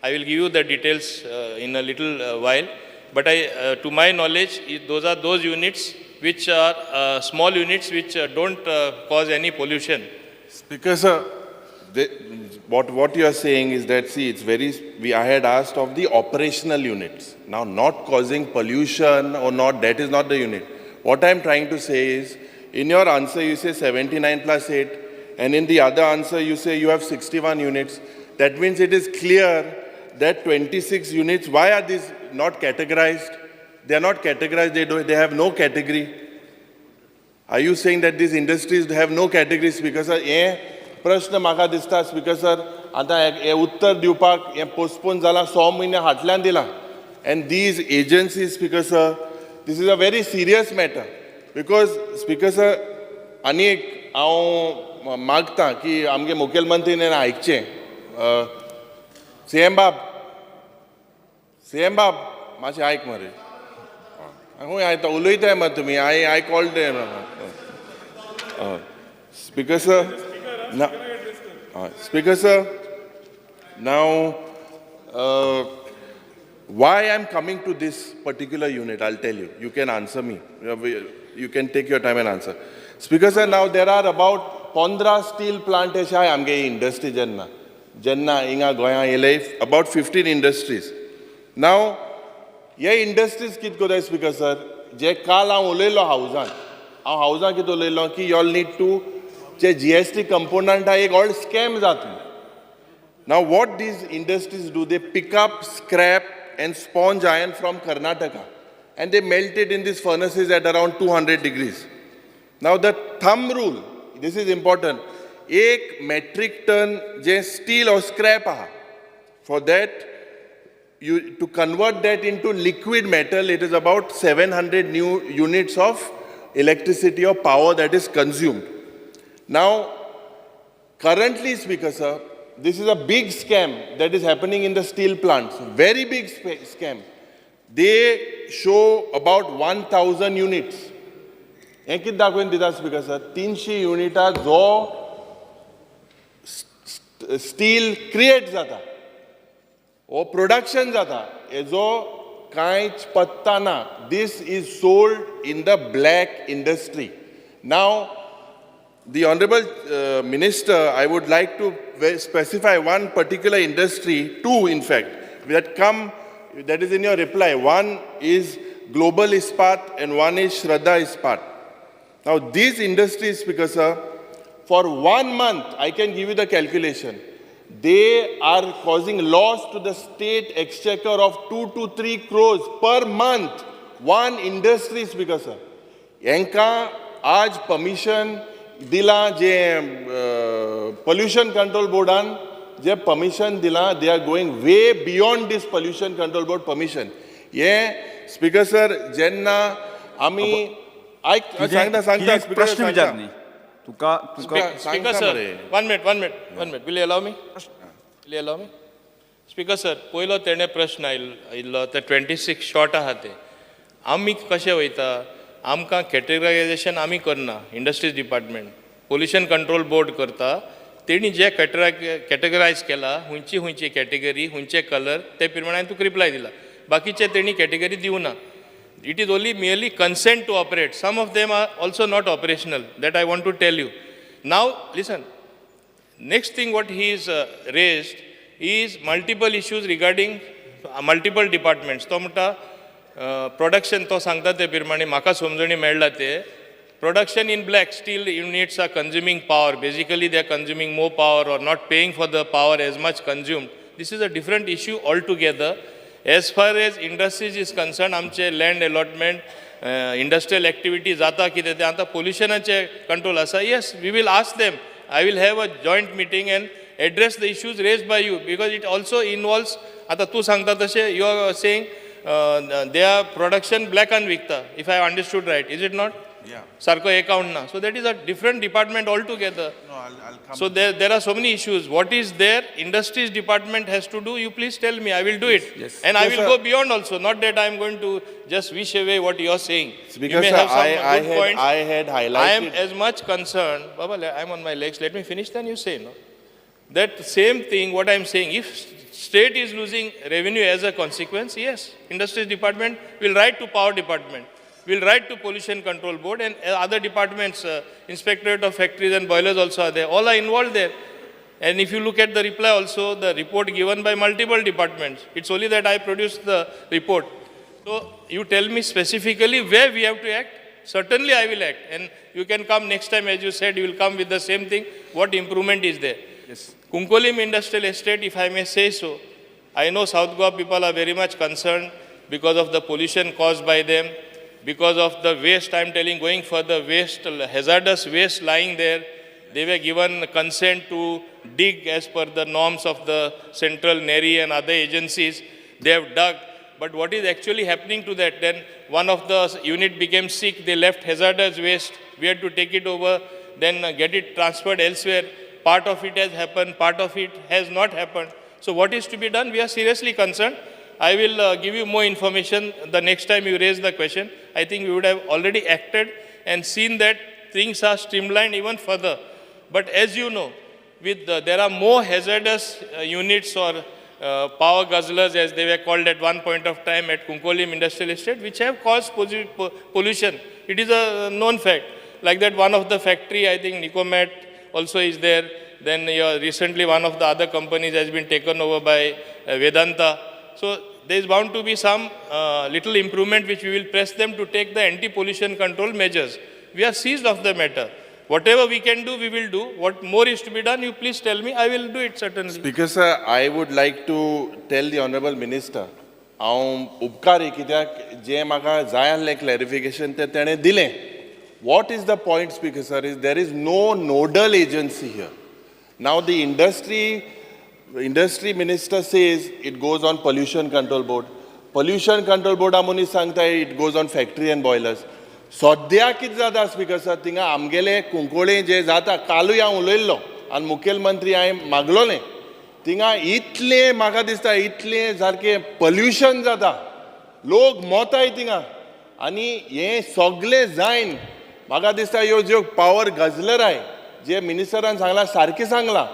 D: I will give you the details in a little while. But to my knowledge, those are those units which are small units which don't cause any pollution.
F: Speaker, sir, what you are saying is that, see, I had asked of the operational units. Now, not causing pollution or not, that is not the unit. What I am trying to say is, in your answer, you say 79 plus 8, and in the other answer, you say you have 61 units. That means it is clear that 26 units, why are these not categorized? They are not categorized, they have no category. Are you saying that these industries have no category, Speaker sir? प्रश्न म्हाका दिसता speaker sir आतां हे उत्तर दिवपाक हे postpone जाला 6 म्हयने फाटल्यान दिला end these agencies speaker sir this is a very serious matter because speaker sir आनी एक हांव मागतां की आमगे मुखेलमंत्रीन आयकचें सीएम बाब मातशें आयक मरे खूंय आयता उलयताय मरे तुमी I called speaker sir Now, Speaker sir, now why I'm coming to this particular unit, I'll tell you. You can answer me. You can take your time and answer. Speaker sir, now there are about 15 steel plant I आमगे industry जेन्ना हिंगा गोंया येले about 15 industries. Now, हे industries कित कोताय Speaker sir, जे काल हांव उलयलो हावजान कित उलयलो की you all need to जे GST component एक all scam जाता. Now what these industries do, they pick up scrap and sponge iron from Karnataka and they melt it in these furnaces at around 200 degrees. Now the thumb rule, this is important, 1 metric ton जे steel or scrap aha. For that, to convert that into liquid metal, it is about 700 new units of electricity or power that is consumed. Now, currently, Speaker sir, this is a big scam that is happening in the steel plants, very big scam. They show about 1,000 units. हें कितें दाखोवन दिता Speaker sir, 300 युनिटां जो steel create जाता ओ production जाता हेजो कांयच पत्ता ना. This is sold in the black industry. Now, the Honorable Minister, I would like to specify one particular industry, two in fact, that is in your reply. One is Global Ispat and one is Shraddha Ispat. Now these industries, Speaker sir, for 1 month, I can give you the calculation, they are causing loss to the state exchequer of 2 to 3 crores per month. One industry, Speaker sir. Yanka आज permission दिला जे pollution control boardan जे permission दिला, they are going way beyond this pollution control board permission. ये Speaker sir जेन्ना आमी सांगता
B: प्रश्न विचार न्ही तुका
D: Speaker sir, one minute, will you allow me? Speaker sir, पयलो तेणे प्रश्न आयिल्लो ते 26 शॉर्ट आहा ते आमी कशें वयता आमकां कॅटेगरायजेशन आमी करना. Industries department pollution control board करता. तेणी जे कॅटेगरायज केला हुंयची कॅटेगरी हुंयचे कलर ते प्रमाणे तुका रिप्लाय दिला. बाकीचे तेणी कॅटेगरी दिवना. It is only merely consent to operate. Some of them are also not operational. That I want to tell you. Now listen, next thing what he is raised is multiple issues regarding multiple departments. तो म्हणटा production तो सांगता ते प्रमाणे म्हाका समजणी मेळ्ळा ते production in black steel units are consuming power. Basically they are consuming more power और not paying for the power as much consumed. This is a different issue all together. As far as industries is concern आमचे land allotment industrial activity जाता कितें तें आतां पोल्युशनाचे control आसा. Yes, we will ask them. I will have a joint meeting and address the issues raised by you because it also involves. आतां तूं सांगता तशें you are saying they are production black and vikta, if I have understood right, is it not?
F: Yeah.
D: Sarko account na. So that is a different department altogether.
F: No, I'll
D: So there are so many issues. What is there, industries department has to do, you please tell me, I will do it.
B: Yes.
D: And I
F: Yes,
D: will
F: sir.
D: go beyond also, not that I am going to just wish away what you are saying. You
F: Because
D: may
F: sir,
D: have some
F: I
D: good points.
F: had
D: I am
F: highlighted.
D: as much concerned, Baba, I am on my legs, let me finish, then you say, no? That same thing, what I am saying, if state is losing revenue as a consequence, yes, industries department will write to power department, will write to pollution control board, and other departments, inspectorate of factories and boilers also are there, all are involved there. And if you look at the reply also, the report given by multiple departments, it's only that I produced the report. So you tell me specifically where we have to act. Certainly I will act. And you can come next time, as you said, you will come with the same thing. What improvement is there?
B: Yes.
D: Kunkolim Industrial Estate, if I may say so, I know South Goa people are very much concerned because of the pollution caused by them, because of the waste, I am telling, going further, waste, hazardous waste lying there. They were given consent to dig as per the norms of the Central NERI and other agencies. They have dug. But what is actually happening to that? Then one of the unit became sick. They left hazardous waste. We had to take it over, then get it transferred elsewhere. Part of it has happened, part of it has not happened. So what is to be done? We are seriously concerned. I will give you more information the next time you raise the question. I think we would have already acted and seen that things are streamlined even further. But as you know, there are more hazardous units or power guzzlers, as they were called at one point of time at Kunkolim Industrial Estate, which have caused pollution. It is a known fact. Like that, one of the factory, I think Nicomet also is there. Then recently, one of the other companies has been taken over by Vedanta. So there is bound to be some little improvement which we will press them to take the anti-pollution control measures. We are seized of the matter. Whatever we can do, we will do. What more is to be done, you please tell me. I will do it certainly.
F: Because sir, I would like to tell the Honorable Minister, हांव उपकारी कित्याक जे म्हाका जाय आसलें clarification ते तेणें दिलें. What is the point, Speaker sir, is there is no nodal agency here. Now the industry minister says it goes on pollution control board. Pollution control board आमोनी सांगता it goes on factory and boilers. सद्या कितें जाता speaker sir थिंगा आमगेले कुंकोळें जें जाता कालूय हांव उलयल्लो आनी मुखेलमंत्री हांवें मागलोलें थिंगा इतलें म्हाका दिसता इतलें सारकें पोल्युशन जाता लोक मोताय थिंगा आनी हें सगळें जायन म्हाका दिसता ह्यो ज्यो पावर गजलराय जे मिनिस्टरान सांगलां सारकें सांगलां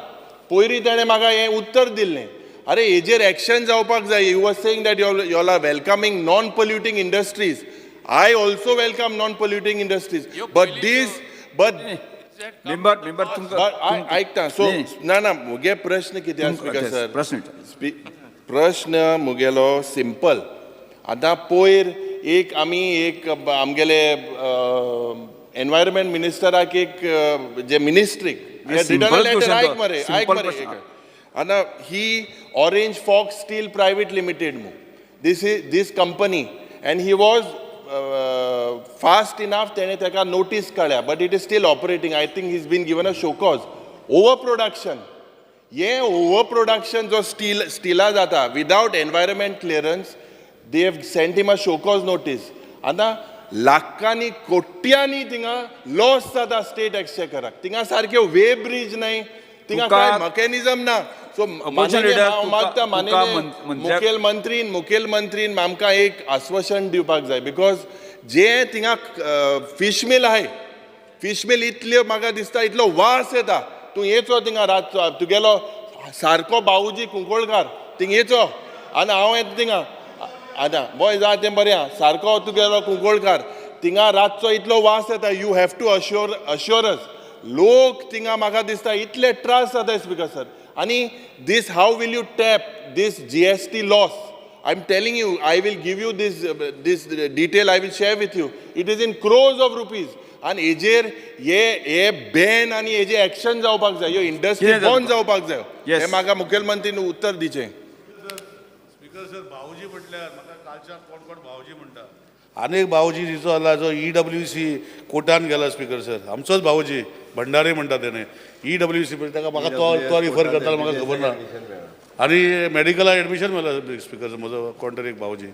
F: पयलीं ताणें म्हाका हें उत्तर दिल्लें अरे हेजेर एक्शन जावपाक जाय you was saying that you all are welcoming non polluting industries I also welcome non-polluting industries. But
B: member
F: ऐकता सो ना मुगे प्रश्न कितें स्पीकर सर प्रश्न मुगेलो सिंपल आतां पयर एक आमी एक आमगेले एनवायरमेंट मिनिस्टराक एक जे मिनिस्ट्रीक ऐक मरे आतां ही orange fox steel private limited this company and he was fast enough तेणे तेका notice काडल्या but it is still operating. I think he's been given a show cause. Overproduction. ये overproduction जो स्टीला जाता without environment clearance they have sent him a show cause notice. आता लाखांनी कोट्यांनी थिंगा लॉस जाता स्टेट एक्सचेकराक थिंगा सारके वे ब्रिज नाही थिंगा काय मेकॅनिझम ना सो मागता मुखेलमंत्रीन आमकां एक आश्वासन दिवपाक जाय बिकॉज जे थिंगा फिश मिल आहाय फिश मिल इतल्यो म्हाका दिसता इतलो वास येता तूं येचो थिंगा रातचो तुगेलो सारको बावूजी कुंकोळकार थिंगा येचो आनी हांव येता थिंगा आतां बॉय जा तें बरें आहा सारको तुगेलो कुंकोळकार थिंगा रातचो इतलो वास येता यू हॅव टू अश्योर लोक थिंगा म्हाका दिसता इतले त्रास जाता स्पीकर सर आनी this how will you tap this GST loss? I'm telling you, I will give you this detail I will share with you. It is in crores of rupees. And हेजेर हे ban आनी हेजे action जावपाक जाय ह्यो industry बंद जावपाक जाय हे म्हाका मुखेलमंत्रीन उत्तर दिचें.
H: स्पीकर सर भाऊजी म्हटल्यार म्हाका कालच्या कोण भाऊजी म्हणटा आनीक भाऊजी दिसो आला जो EWC कोर्टान गेला स्पीकर सर आमचोच भाऊजी भंडारे म्हणटा तेणे EWC ताका म्हाका तो रिफर करतालो म्हाका खबर ना आनी मेडिकलाक एडमिशन मेळ्ळा स्पीकर सर म्हजो कोण तरी एक भाऊजी.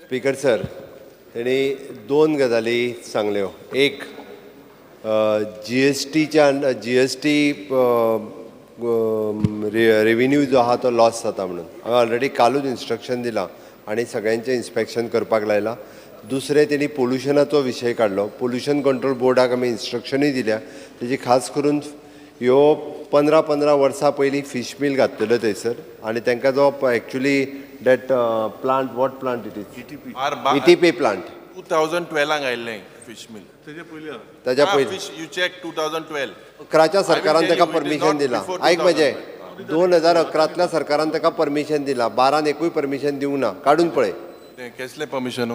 E: स्पीकर सर तेणी दोन गजाली सांगल्यो एक GST रेव्हेन्यू जो आहा तो लॉस जाता म्हणून हांवें ऑलरेडी कालूच इन्स्ट्रक्शन दिलां आनी सगळ्यांचें इन्स्पेक्शन करपाक लायलां. दुसरें तेणी पोल्युशनाचो विशय काडलो. पोल्युशन कंट्रोल बोर्डाक आमी इन्स्ट्रक्शनूय दिल्या. तेजी खास करून ह्यो 15 वर्सां पयलीं फिश मिल घातलेलो थंयसर आनी तांकां जो actually that plant what plant it is ETP plant
F: 2012 आयिल्लें फिश मिल
E: ताच्या पयलीं
F: यू चॅक 2012
E: 11च्या सरकारान ताका परमिशन दिलां. आयक म्हजें 2011तल्या सरकारान ताका परमिशन दिलां. 12 एकूय परमिशन दिवंक ना. काडून पळय
F: कसलें परमिशन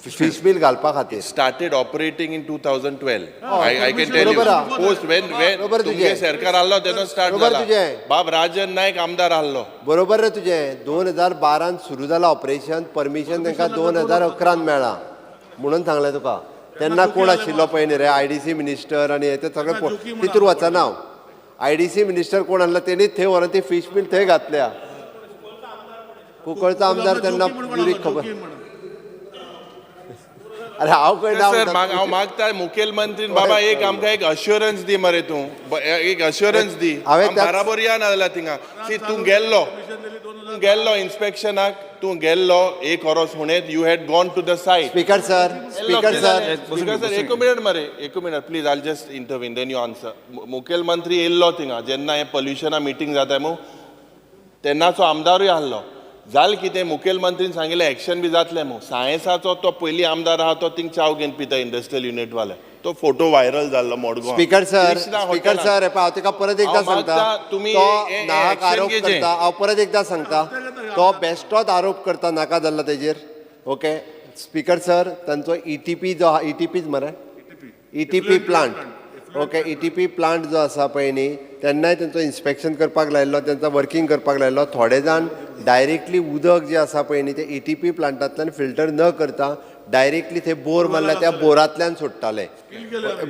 E: फिश मिल घालपा खातीर.
F: started operating in 2012. I can tell you.
E: बरोबर हा.
F: Post when
E: बरोबर
F: तुमगे
E: तुजें.
F: सरकार आल्लो तेन्ना स्टार्ट
E: बरोबर
F: जाला.
E: तुजें.
F: बाब राजन नायक आमदार आल्लो.
E: बरोबर रे तुजें. 2012 सुरू जालां ऑपरेशन. परमिशन तांकां 2011 मेळ्ळां म्हणून सांगलें तुका. तेन्ना कोण आशिल्लो पळय न्ही रे IDC मिनिस्टर आनी हे ते सगळें तितूर वचना हांव. IDC मिनिस्टर कोण आसलो तेणीच थंय व्हरून ती फिश मिल थंय घातल्या. कुंकळचो आमदार तेन्ना प्युरीक खबर. अरे हांव कळना.
F: सर हांव मागता मुखेलमंत्रीन बाबा एक आमकां एक अश्युरन्स दी मरे तूं. एक अश्युरन्स दी.
E: हांवें त्याच-
F: बराबर या नाजाल्यार थिंगा सी तूं गेल्लो इन्स्पेक्शनाक तूं गेल्लो एक वरोस हुणेत you had gone to the site.
E: Speaker sir
F: एक मिनट मरे एक मिनट please I just intervene then you answer. मुखेलमंत्री येयल्लो थिंगा जेन्ना हे पोल्युशना मिटींग जाता मू तेन्नाचो आमदारूय आहलो. जालें कितें मुखेलमंत्रीन सांगिल्लें एक्शन बी जातलें मू. सायन्साचो तो पयलीं आमदार आहा तो थिंग चाव घेवन पिता इंडस्ट्रियल युनिट वाले. तो फोटो व्हायरल जाल्लो मडगांव.
E: स्पीकर सर हे पळय हांव तुका परत एकदा सांगता.
F: तुमी
E: तो
F: हे
E: नाहक
F: action
E: आरोप
F: घेजें.
E: करता. हांव परत एकदा सांगता. तो बेश्टोच आरोप करता नाका जाल्लो तेजेर. ओके स्पीकर सर तांचो ETP जो आहा ETPच मरे ETP plant. Okay ETP plant जो आसा पळय न्ही तेन्नाय तेंचो इन्स्पेक्शन करपाक लायल्लो. तेंचो वर्किंग करपाक लायल्लो. थोडे जाण डायरेक्टली उदक जे आसा पळय न्ही ते ETP प्लांटांतल्यान फिल्टर न करता डायरेक्टली थंय बोर मारला त्या बोरांतल्यान सोडटाले.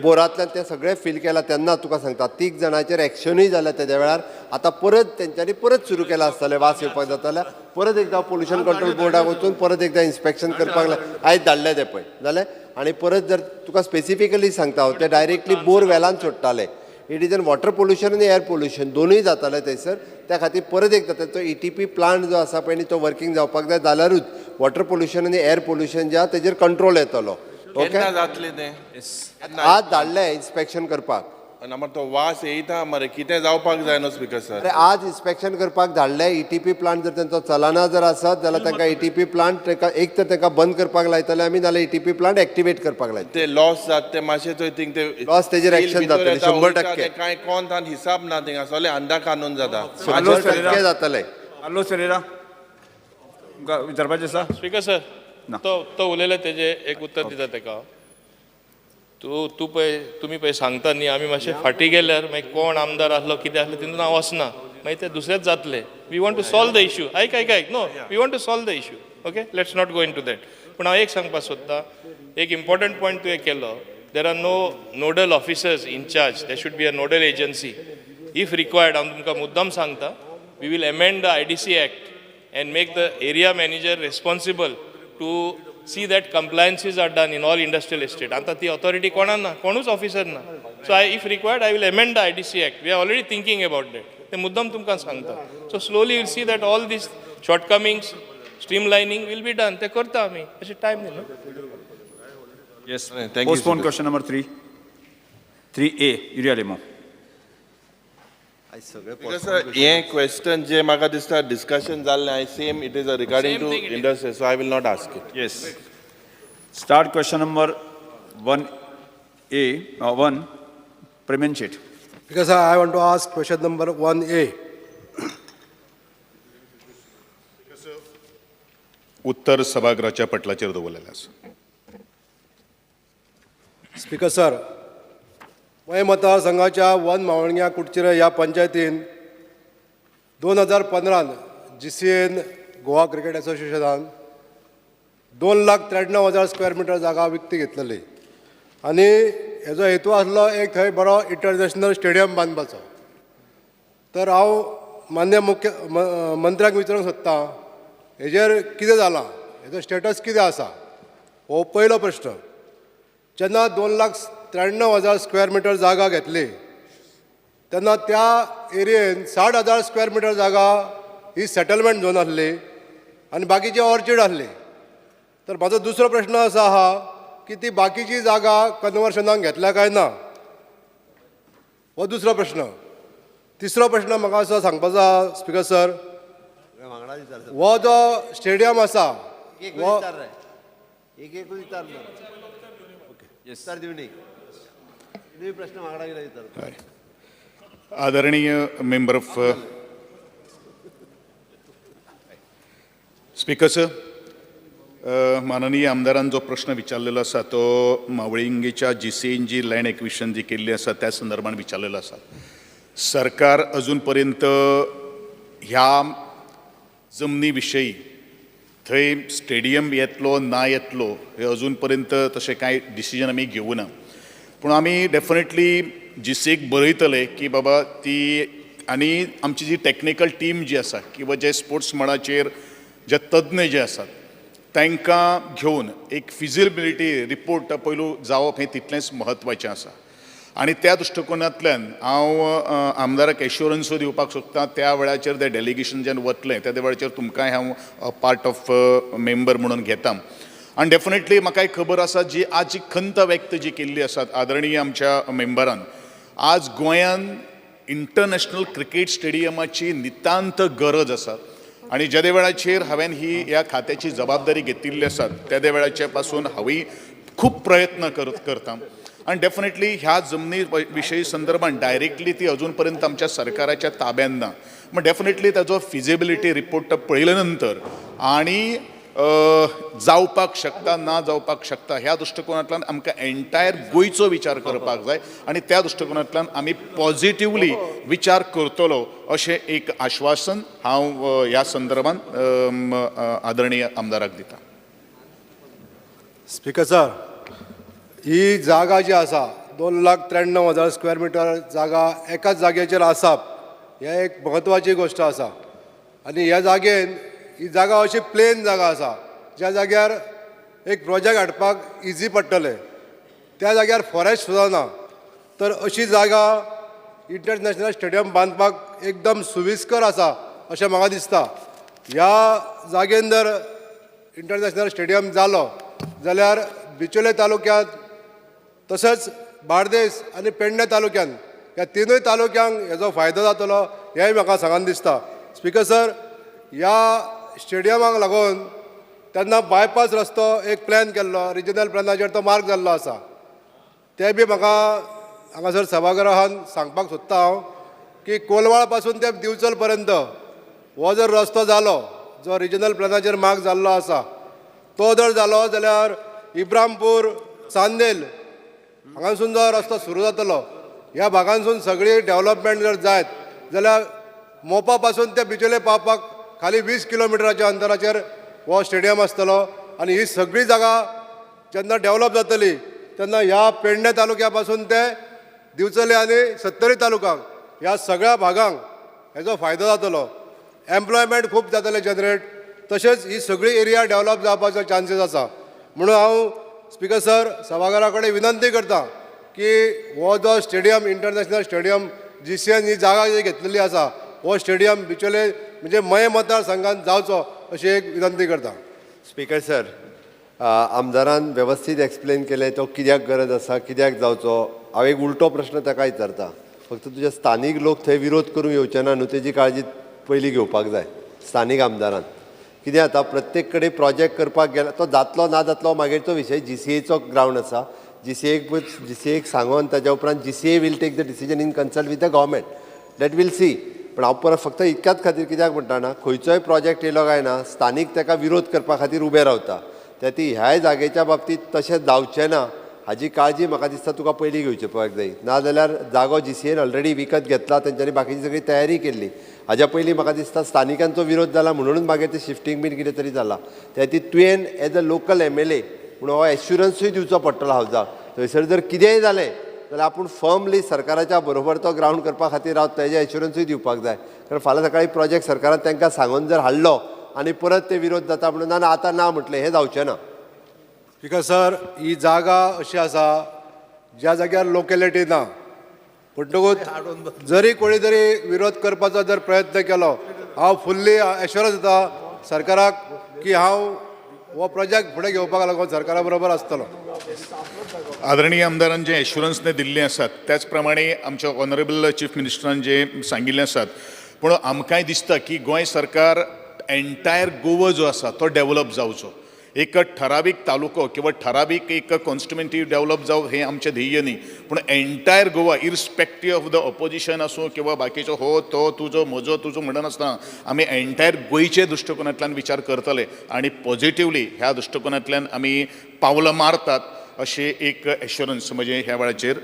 E: बोरांतल्यान ते सगळें फील केलां. तेन्ना तुका सांगता 3 जाणांचेर एक्शनूय जालें तेद्या वेळार. आतां परत तेंच्यांनी परत सुरू केलां आसतलें वास येवपाक जाताले. परत एकदां पोल्युशन कंट्रोल बोर्डाक वचून परत एकदां इन्स्पेक्शन करपाक आयज धाडलें तें पळय जालें. आनी परत जर तुका स्पेसिफिकली सांगता हांव ते डायरेक्टली बोर वेलान सोडटाले. It is an water pollution आनी एअर पोल्युशन दोनूय जाताले थंयसर. त्या खातीर परत एकदां तेचो ETP प्लांट जो आसा पळय न्ही तो वर्किंग जावपाक जाय जाल्यारूच वॉटर पोल्युशन आनी एअर पोल्युशन जे आहा तेजेर कंट्रोल येतलो. ओके
F: केन्ना जातलें तें
E: आज धाडलें इन्स्पेक्शन करपाक.
F: आनी तो वास येता मरे कितें जावपाक जाय न्हू स्पीकर सर.
E: अरे आज इन्स्पेक्शन करपाक धाडलें. ETP प्लांट जर तेंचो चलना जर आसत जाल्यार तांकां ETP प्लांट एक तर तांकां बंद करपाक लायतले आमी नाल्यार ETP प्लांट एक्टिवेट करपाक लायतले.
F: ते लॉस जात ते मातशें थंय थिंग ते
E: लॉस तेजेर एक्शन जातलें 100%.
F: कांय कोण तान हिसाब ना थिंगा सगळें अंधा कानून जाता.
E: 100% जातलें.
B: आल्लो सरेरा विचारपाचें आसा.
D: स्पीकर सर तो उलयले तेजे एक उत्तर दिता तेका. तूं पळय तुमी पळय सांगता न्ही आमी मातशे फाटीं गेल्यार मागीर कोण आमदार आसलो कितें आसलें तितून हांव वचना मागीर ते दुसरेंच जातले. We want to solve the issue. आयक no we want to solve the issue. Okay let's not go in to that. पूण हांव एक सांगपाक सोदतां एक इम्पॉर्टंट पॉयंट तुवें केलो. There are no nodal officers in charge. There should be a nodal agency if required. हांव तुमकां मुद्दाम सांगता we will amend the IDC act and make the area manager responsible to see that compliances are done in all industrial estate. Anta the authority konana konus officer na. So if required I will amend the IDC act. We are already thinking about that. Te muddam tumka sangta. So slowly you will see that all these shortcomings streamlining will be done. Te karta ami. Ache time dilo.
B: Yes.
F: Thank you,
B: Postpone
F: Speaker.
B: question number 3A Uriah Lemo.
F: Sir हे question जे म्हाका दिसता discussion जाल्लें I same it is regarding
D: Same
F: to
D: thing it is.
F: Industry so I will not ask it.
B: Yes. Start question number 1 Premen Chet.
I: Because I want to ask question number 1A.
J: उत्तर सभागृहाच्या पटलाचेर दवरलेलें आसा.
I: Speaker sir, मय मतदारसंघाच्या one मावळग्या Kudchire ह्या पंचायतीन 2015 GCN Goa cricket असोसिएशनान 2,93,000 square metre जागा विकती घेतलेली आनी हेजो हेतू आसलो एक थंय बरो इंटरनॅशनल स्टेडियम बांदपाचो. तर हांव मान्य मंत्र्याक विचारूंक सोदतां हेजेर कितें जालां, हेजो स्टेटस कितें आसा हो पयलो प्रश्न. जेन्ना 2,93,000 93,000 स्क्वेअर मिटर जागा घेतली तेन्ना त्या एरियेन 60,000 स्क्वेअर मिटर जागा ही सेटलमेंट झोन आसली आनी बाकीचे ऑर्चीड आसली. तर म्हाजो दुसरो प्रश्न असो आहा की ती बाकीची जागा कन्वर्शनाक घेतल्या काय ना, हो दुसरो प्रश्न. तिसरो प्रश्न म्हाका असो सांगपाचो आहा स्पिकर सर, हो जो स्टेडियम आसा हो
J: आदरणीय मेंबर ऑफ स्पीकर सर, माननीय आमदारान जो प्रश्न विचारलेलो आसा तो मावळिंगेच्या GCN जी लँड एक्विशन जी केल्ली आसा त्या संदर्भात विचारलेलो आसा. सरकार अजून पर्यंत ह्या जमनी विशयी थंय स्टेडियम येतलो ना येतलो हे अजून पर्यंत तशें कांय डिसिजन आमी घेवना. पूण आमी डेफिनेटली GCAक बरयतले की बाबा ती आनी आमची जी टॅक्निकल टीम जी आसा किंवा जे स्पोर्ट्स मळाचेर जे तज्ञ जे आसात तांकां घेवन एक फिजिबिलिटी रिपोर्ट पयलू जावप हें तितलेंच म्हत्वाचें आसा. आनी त्या दृश्टिकोनांतल्यान हांव आमदाराक एश्युरन्सू दिवपाक सोदतां त्या वेळाचेर ते डेलिगेशन जेन्ना वतलें त्या वेळाचेर तुमकांय हांव पार्ट ऑफ मेंबर म्हणून घेतां. आनी डेफिनेटली म्हाकाय खबर आसा जी आज जी खंत व्यक्त जी केल्ली आसा आदरणीय आमच्या मेंबरान, आज गोंयान इंटरनॅशनल क्रिकेट स्टेडियमाची नितांत गरज आसा. आणि ज्या वेळाचेर हांवें ही ह्या खात्याची जबाबदारी घेतिल्ली आसा त्या वेळाचे पासून हांवूय खूब प्रयत्न करतां. आणि डेफिनेटली ह्या जमनी विशयी संदर्भात डायरेक्टली ती अजून पर्यंत आमच्या सरकाराच्या ताब्यात ना. मग डेफिनेटली ताजो फिजिबिलिटी रिपोर्ट पळयले नंतर आणि जावपाक शकता ना जावपाक शकता ह्या दृश्टिकोनांतल्यान आमकां एंटायर गोंयचो विचार करपाक जाय आणि त्या दृश्टिकोनांतल्यान आमी पॉझिटिव्हली विचार करतलो अशें एक आश्वासन हांव ह्या संदर्भात आदरणीय आमदाराक दितां.
I: स्पीकर सर, ही जागा जी आसा 2,93,000 स्क्वेअर मिटर जागा एकाच जाग्याचेर आसप हे एक म्हत्वाची गोष्ट आसा. आनी ह्या जागेन ही जागा अशी प्लेन जागा आसा ज्या जाग्यार एक प्रोजेक्ट हाडपाक इजी पडटलें. त्या जाग्यार फॉरेस्ट सुद्दां ना. तर अशी जागा इंटरनॅशनल स्टेडियम बांदपाक एकदम सुविस्कर आसा अशें म्हाका दिसता. ह्या जागेन जर इंटरनॅशनल स्टेडियम जालो जाल्यार बिचोले तालुक्यांत तशेंच बार्देस आनी पेडणे तालुक्यान ह्या तिनूय तालुक्यांक हेजो फायदो जातलो हेंय म्हाका सांगन दिसता. स्पीकर सर, ह्या स्टेडियमाक लागून तेन्ना बायपास रस्तो एक प्लॅन केल्लो, रिजनल प्लॅनाचेर तो मार्क जाल्लो आसा. ते बी म्हाका हांगासर सभागृहान सांगपाक सोदता हांव की कोलवाळ पासून ते दिवचल पर्यंत हो जर रस्तो जालो जो रिजनल प्लॅनाचेर मार्क जाल्लो आसा तो जर जालो जाल्यार इब्रामपूर चांदेल हांगासून जो रस्तो सुरू जातलो ह्या भागांसून सगळी डेव्हलपमेंट जर जायत जाल्यार मोपा पासून ते बिचोले पावपाक खाली 20 किलोमिटराच्या अंतराचेर हो स्टेडियम आसतलो. आनी ही सगळी जागा जेन्ना डेव्हलप जातली तेन्ना ह्या पेडणे तालुक्या पासून ते दिवचले आनी सत्तरी तालुक्यांक ह्या सगळ्या भागांक हेजो फायदो जातलो. एम्प्लॉयमेंट खूब जातले जनरेट. तशेंच ही सगळी एरिया डेव्हलप जावपाचो चान्सीस आसा. म्हणून हांव स्पीकर सर सभाघरा कडेन विनंती करता की हो जो स्टेडियम इंटरनॅशनल स्टेडियम GCN ही जागा जी घेतलेली आसा हो स्टेडियम बिचोले म्हणजे मये मतदारसंघात जावचो अशी एक विनंती करता.
E: स्पीकर सर, आमदारान वेवस्थीत एक्सप्लेन केले तो कित्याक गरज आसा कित्याक जावचो. हांव एक उलटो प्रश्न ताका विचारता. फक्त तुजे स्थानीक लोक थंय विरोध करूंक येवचे ना न्हू तेजी काळजी पयलीं घेवपाक जाय स्थानीक आमदारान. कितें जाता प्रत्येक कडेन प्रोजेक्ट करपाक गेला तो जातलो ना जातलो मागीरचो विशय. GCAचो ग्रावंड आसा. GCAक सांगून ताच्या उपरांत GCA will take the decision in consult with the government. That will see. पण हांव परत फक्त इतक्याच खातीर कित्याक म्हणटा ना खंयचोय प्रोजेक्ट येयलो काय ना स्थानीक ताका विरोध करपा खातीर उबे रावता. त्या ती ह्याय जागेच्या बाबतींत तशें जावचें ना हाजी काळजी म्हाका दिसता तुका पयलीं घेवची पडपाक जाय. नाजाल्यार जागो GCAन ऑलरेडी विकत घेतला तेंच्यांनी बाकीची सगळी तयारी केल्ली. हाज्या पयलीं म्हाका दिसता स्थानिकांचो विरोध जाला म्हणूनच मागीर ते शिफ्टींग बीन कितें तरी जाला. त्या ती तुवें एज अ लोकल MLA म्हणून हो एश्युरन्सूय दिवचो पडटलो हावजाक. थंयसर जर कितेंय जालें जाल्यार आपूण फर्मली सरकाराच्या बरोबर तो ग्रावंड करपा खातीर रावता हेजें एश्युरन्सूय दिवपाक जाय. कारण फाल्यां सकाळी प्रोजेक्ट सरकारान तांकां सांगून जर हाडलो आनी परत ते विरोध जाता म्हणून ना आतां ना म्हटलें हें जावचें ना.
I: स्पीकर सर, ही जागा अशी आसा ज्या जाग्यार लोकेलिटी ना म्हणटकूच जरी कोणी तरी विरोध करपाचो जर प्रयत्न केलो हांव फुल्ली एश्युरन्स दिता सरकाराक की हांव हो प्रोजेक्ट फुडें घेवपाक लागून सरकारा बरोबर आसतलो.
J: आदरणीय आमदारान जे एश्युरन्स दिल्ले आसात त्याच प्रमाणे आमच्या ऑनरेबल चीफ मिनिस्टरान जे सांगिल्ले आसात, पूण आमकांय दिसता की गोंय सरकार एंटायर गोवा जो आसा तो डेव्हलप जावचो. एक ठरावीक तालुको किंवा ठरावीक एक कॉन्स्टिट्युएंसी डेव्हलप जावं हे आमचें ध्येय न्ही, पूण entire Goa irrespective of the opposition आसूं किंवा बाकीचो हो तो तुजो म्हजो तुजो म्हणनासतना आमी एंटायर गोंयचे दृश्टिकोनांतल्यान विचार करतले आनी पॉझिटिव्हली ह्या दृश्टिकोनांतल्यान आमी पावलां मारतात अशें एक एश्युरन्स म्हणजे ह्या वेळाचेर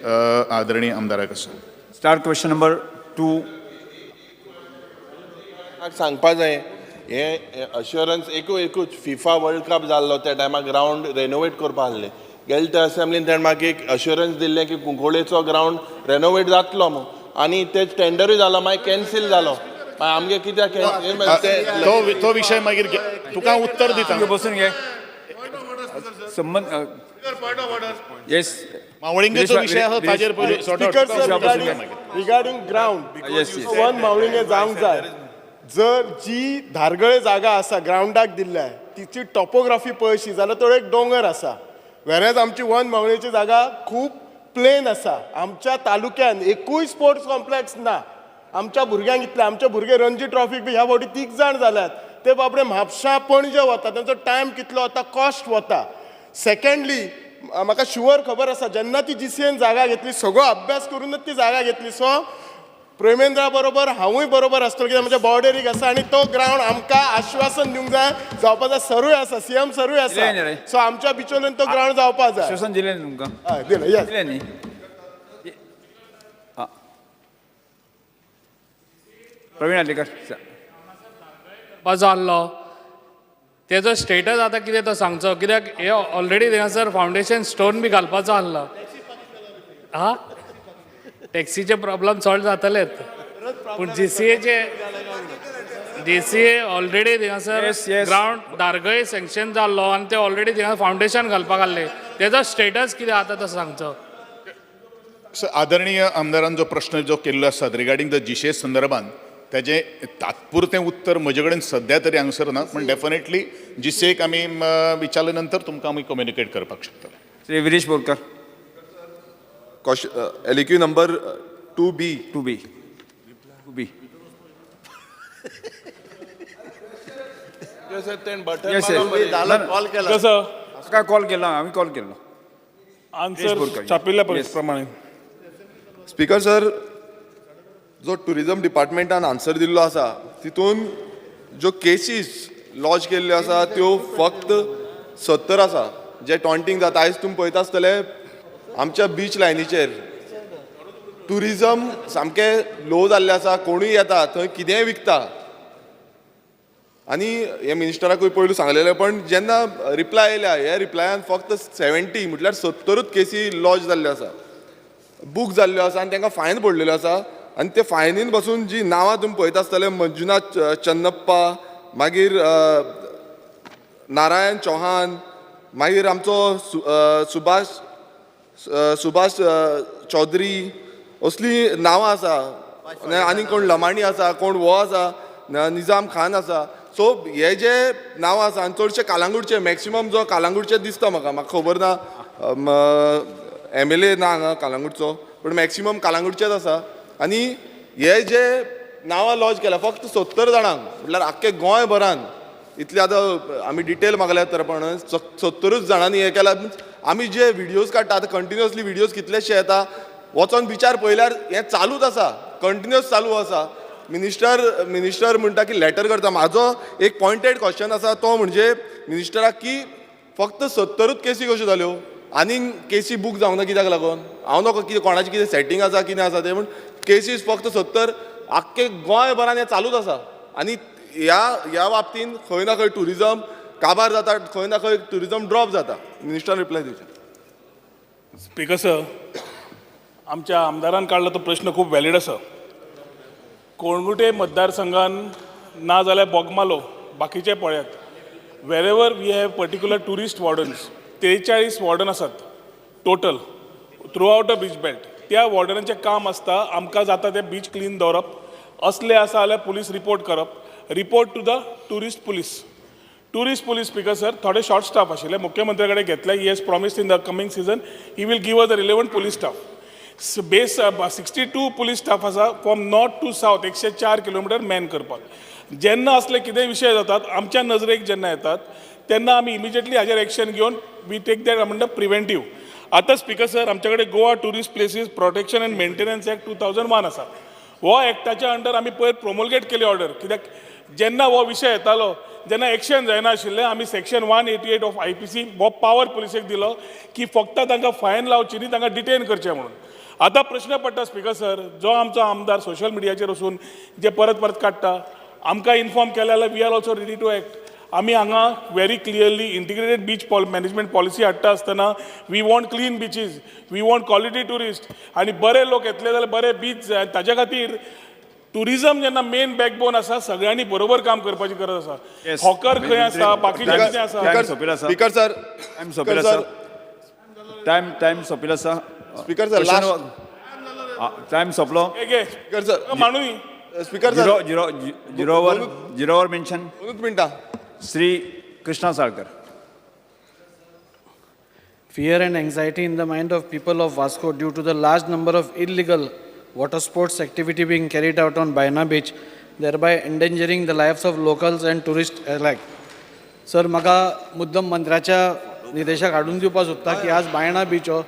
J: आदरणीय आमदाराक आसा.
B: Start question number 2.
F: सांगपा जाय हे अश्युरन्स एकूच फिफा वर्ल्ड कप जाल्लो त्या टायमार ग्रावंड रेनोवेट करपा आहले. गेले त्या असेंब्लीन ताणें म्हाका एक अश्युरन्स दिल्लें की कुंकोळेचो ग्रावंड रेनोवेट जातलो म्हूण, आनी ते टेंडरूय जालो मागीर कॅन्सील जालो. आमगे कित्याक
J: तो विशय मागीर तुका उत्तर दिता.
B: बसून घे. संबंध येस
J: मावळिंगेचो विशय आसा ताजेर पयलीं sort out.
K: Regarding ground one Mavlinge जावंक जाय. जर जी धारगळे जागा आसा ग्राउंडाक दिल्ल्या तिची टॉपोग्राफी पळयशी जाल्यार तो एक दोंगर आसा. वेरेज आमची वन मावळेची जागा खूब प्लेन आसा. आमच्या तालुक्यान एकूय स्पोर्ट्स कॉम्प्लेक्स ना. आमच्या भुरग्यांक इतले आमचे भुरगे रणजी ट्रॉफीक बी ह्या फावटी 3 जाण जाल्यात. ते बाबडे म्हापशां पणजे वता, तांचो टायम कितलो वता, कॉस्ट वता. सेकंडली म्हाका शुअर खबर आसा जेन्ना ती GCN जागा घेतली सगळो अभ्यास करूनच ती जागा घेतली. सो प्रेमेंद्रा बरोबर हांवूय बरोबर आसतलो कित्याक म्हज्या बॉर्डरीक आसा आनी तो ग्रावंड आमकां आश्वासन दिवंक जाय. जावपा जाय सरूय आसा, CM सरूय आसा. सो आमच्या बिचोलेन तो ग्रावंड जावपा जाय.
B: आश्वासन दिलें तुमकां?
K: हय दिलें. येस
B: दिलें न्ही. प्रवीण आलेकर
L: बाजो आहलो तेजो स्टेटस आतां कितें तो सांगचो, कित्याक हे ऑलरेडी थिंगासर फावंडेशन स्टोन बी घालपाचो आहलो. हा टॅक्सीचे प्रॉब्लेम सॉल्व जातलेत, पूण DCA ऑलरेडी थिंगासर ग्रावंड धारगळे सँक्शन जाल्लो आनी ते ऑलरेडी थिंगा फावंडेशन घालपाक आहले. तेजो स्टेटस कितें आतां तो सांगचो.
J: आदरणीय आमदारान जो प्रश्न जो केल्लो आसा रिगार्डिंग द GCA संदर्भात त्याचे तात्पुरतें उत्तर म्हजे कडेन सद्या तरी हांगसर ना, पण डेफिनेटली GCAक आमी विचारले नंतर तुमकां आमी कम्युनिकेट करपाक शकतले.
B: Shri Viresh Borkar.
C: LEQ number 2B.
B: काय कॉल केला? आम्ही कॉल केला.
K: आन्सर छापिल्ल्या प्रमाणे.
C: स्पीकर सर, जो टुरिझम डिपार्टमेंटान आन्सर दिल्लो आसा तितून ज्यो केसीस लॉन्च केल्ल्यो आसा त्यो फक्त 70 आसा. जे टॉन्टिंग जाता आयज तुमी पळयता आसतले आमच्या बीच लायनीचेर टुरिझम सामकें लो जाल्लें आसा. कोणूय येता थंय कितेंय विकता. आनी हे मिनिस्टराकूय पयलू सांगलेलें, पण जेन्ना रिप्लाय येयल्या हे रिप्लायान फक्त 70 म्हटल्यार 70च केसी लॉन्च जाल्ल्यो आसा, बूक जाल्ल्यो आसा आनी तांकां फायन पडलेल्यो आसा. आनी ते फायनीन बसून जी नांवां तुमी पळयता आसतले मंजुनाथ चन्नप्पा, मागीर नारायण चौहान, मागीर आमचो सुभाष चौधरी, असली नांवां आसा. आनी कोण लमाणी आसा, कोण वो आसा, निजाम खान आसा. सो हे जे नांवां आसा आनी चडशे कालांगूटचे, मॅक्सिमम जो कालांगूटचे दिसता म्हाका खबर ना, MLA ना हांगा कालांगूटचो, पण मॅक्सिमम कालांगूटचेच आसा. आनी हे जे नांवां लॉन्च केल्या फक्त 70 जाणांक, म्हटल्यार आख्खे गोंयभरान इतले आतां आमी डिटेल मागल्या तर पण 70च जाणांनी हे केला. आमी जे व्हिडियोज काडटा आतां कंटिन्युअसली व्हिडियोज कितलेशे येता, वचोन बिचार पळयल्यार हें चालूच आसा, कंटिन्युअस चालू आसा. मिनिस्टर म्हणटा की लेटर करता. म्हाजो एक पॉयंटेड क्वेश्चन आसा तो म्हणजे मिनिस्टराक की फक्त 70च केसी कश्यो जाल्यो आनी केसी बूक जावंक ना कित्याक लागून? हांव नकळो कितें कोणाचें कितें सेटींग आसा कितें आसा तें, पूण केसीस फक्त 70 आख्खे गोंयभरान हें चालूच आसा. आनी ह्या बाबतीन खंय ना खंय टुरिझम काबार जाता, खंय ना खंय टुरिझम ड्रॉप जाता. मिनिस्टर रिप्लाय दिवचे.
K: स्पीकर सर, आमच्या आमदारान काडला तो प्रश्न खूब वॅलीड आसा. कोणगुटे मतदारसंघान ना जाल्यार बोगमालो बाकीचे पळयात, wherever we have particular tourist wardens 43 warden आसात total.
M: Throughout a beach belt त्या वॉर्डनाचें काम आसता आमकां जाता तें बीच क्लीन दवरप असले आसा जाल्यार पुलीस रिपोर्ट करप report to the tourist police speaker sir थोडे शॉर्ट स्टाफ आशिल्ले मुख्यमंत्री कडेन घेतले he has promised in the coming season he will give a the relevant police staff base 62 police staff आसा from north to south 104 kilometre man करपाक जेन्ना असले कितें विशय जातात आमच्या नजरेक जेन्ना येतात तेन्ना आमी इमिजिएटली हाजेर एक्शन घेवन वी टेक दॅट म्हणटा प्रिव्हेंटीव आतां स्पीकर सर आमचे कडेन Goa tourist places protection end maintenance act 2001 आसा हो एक्टाच्या अंडर आमी पयर प्रोमोलगेट केली ऑर्डर कित्याक जेन्ना हो विशय येतालो जेन्ना एक्शन जायना आशिल्लें आमी सेक्शन 188 ऑफ IPC हो पावर पुलिसेक दिलो की फक्त तांकां फायन लावची न्ही तांकां डिटेन करचें म्हणून आतां प्रश्न पडटा स्पीकर सर जो आमचो आमदार सोशल मिडियाचेर वचून जे परत परत काडटा आमकां इन्फॉर्म केलें जाल्यार we are also ready to act आमी हांगा very clearly integrated beach management policy हाडटा आसतना we want clean beaches we want quality tourist आनी बरे लोक येतले जाल्यार बरे बीच जाय ताच्या खातीर टुरिजम जेन्ना मेन बॅकबोन आसा सगळ्यांनी बरोबर काम करपाची गरज आसा हॉकर खंय आसा बाकीचे कितें आसा
E: स्पीकर सर
B: टायम सोंपिल्लो आसा
E: स्पीकर सर
B: टायम सोंपलो
E: स्पीकर सर
M: मानूनी
E: स्पीकर सर
B: झिरोवर मेन्शन
E: 2 मिनटां
B: Shri Krishna Salkar
N: Fear and anxiety in the mind of people of Vasco due to the large number of illegal water sports activity being carried out on Baina Beach, thereby endangering the lives of locals and tourists alike. Sir, म्हाका मुद्दम मंत्र्याच्या निर्देशाक हाडून दिवपाक सोदता की आज Baina beach हो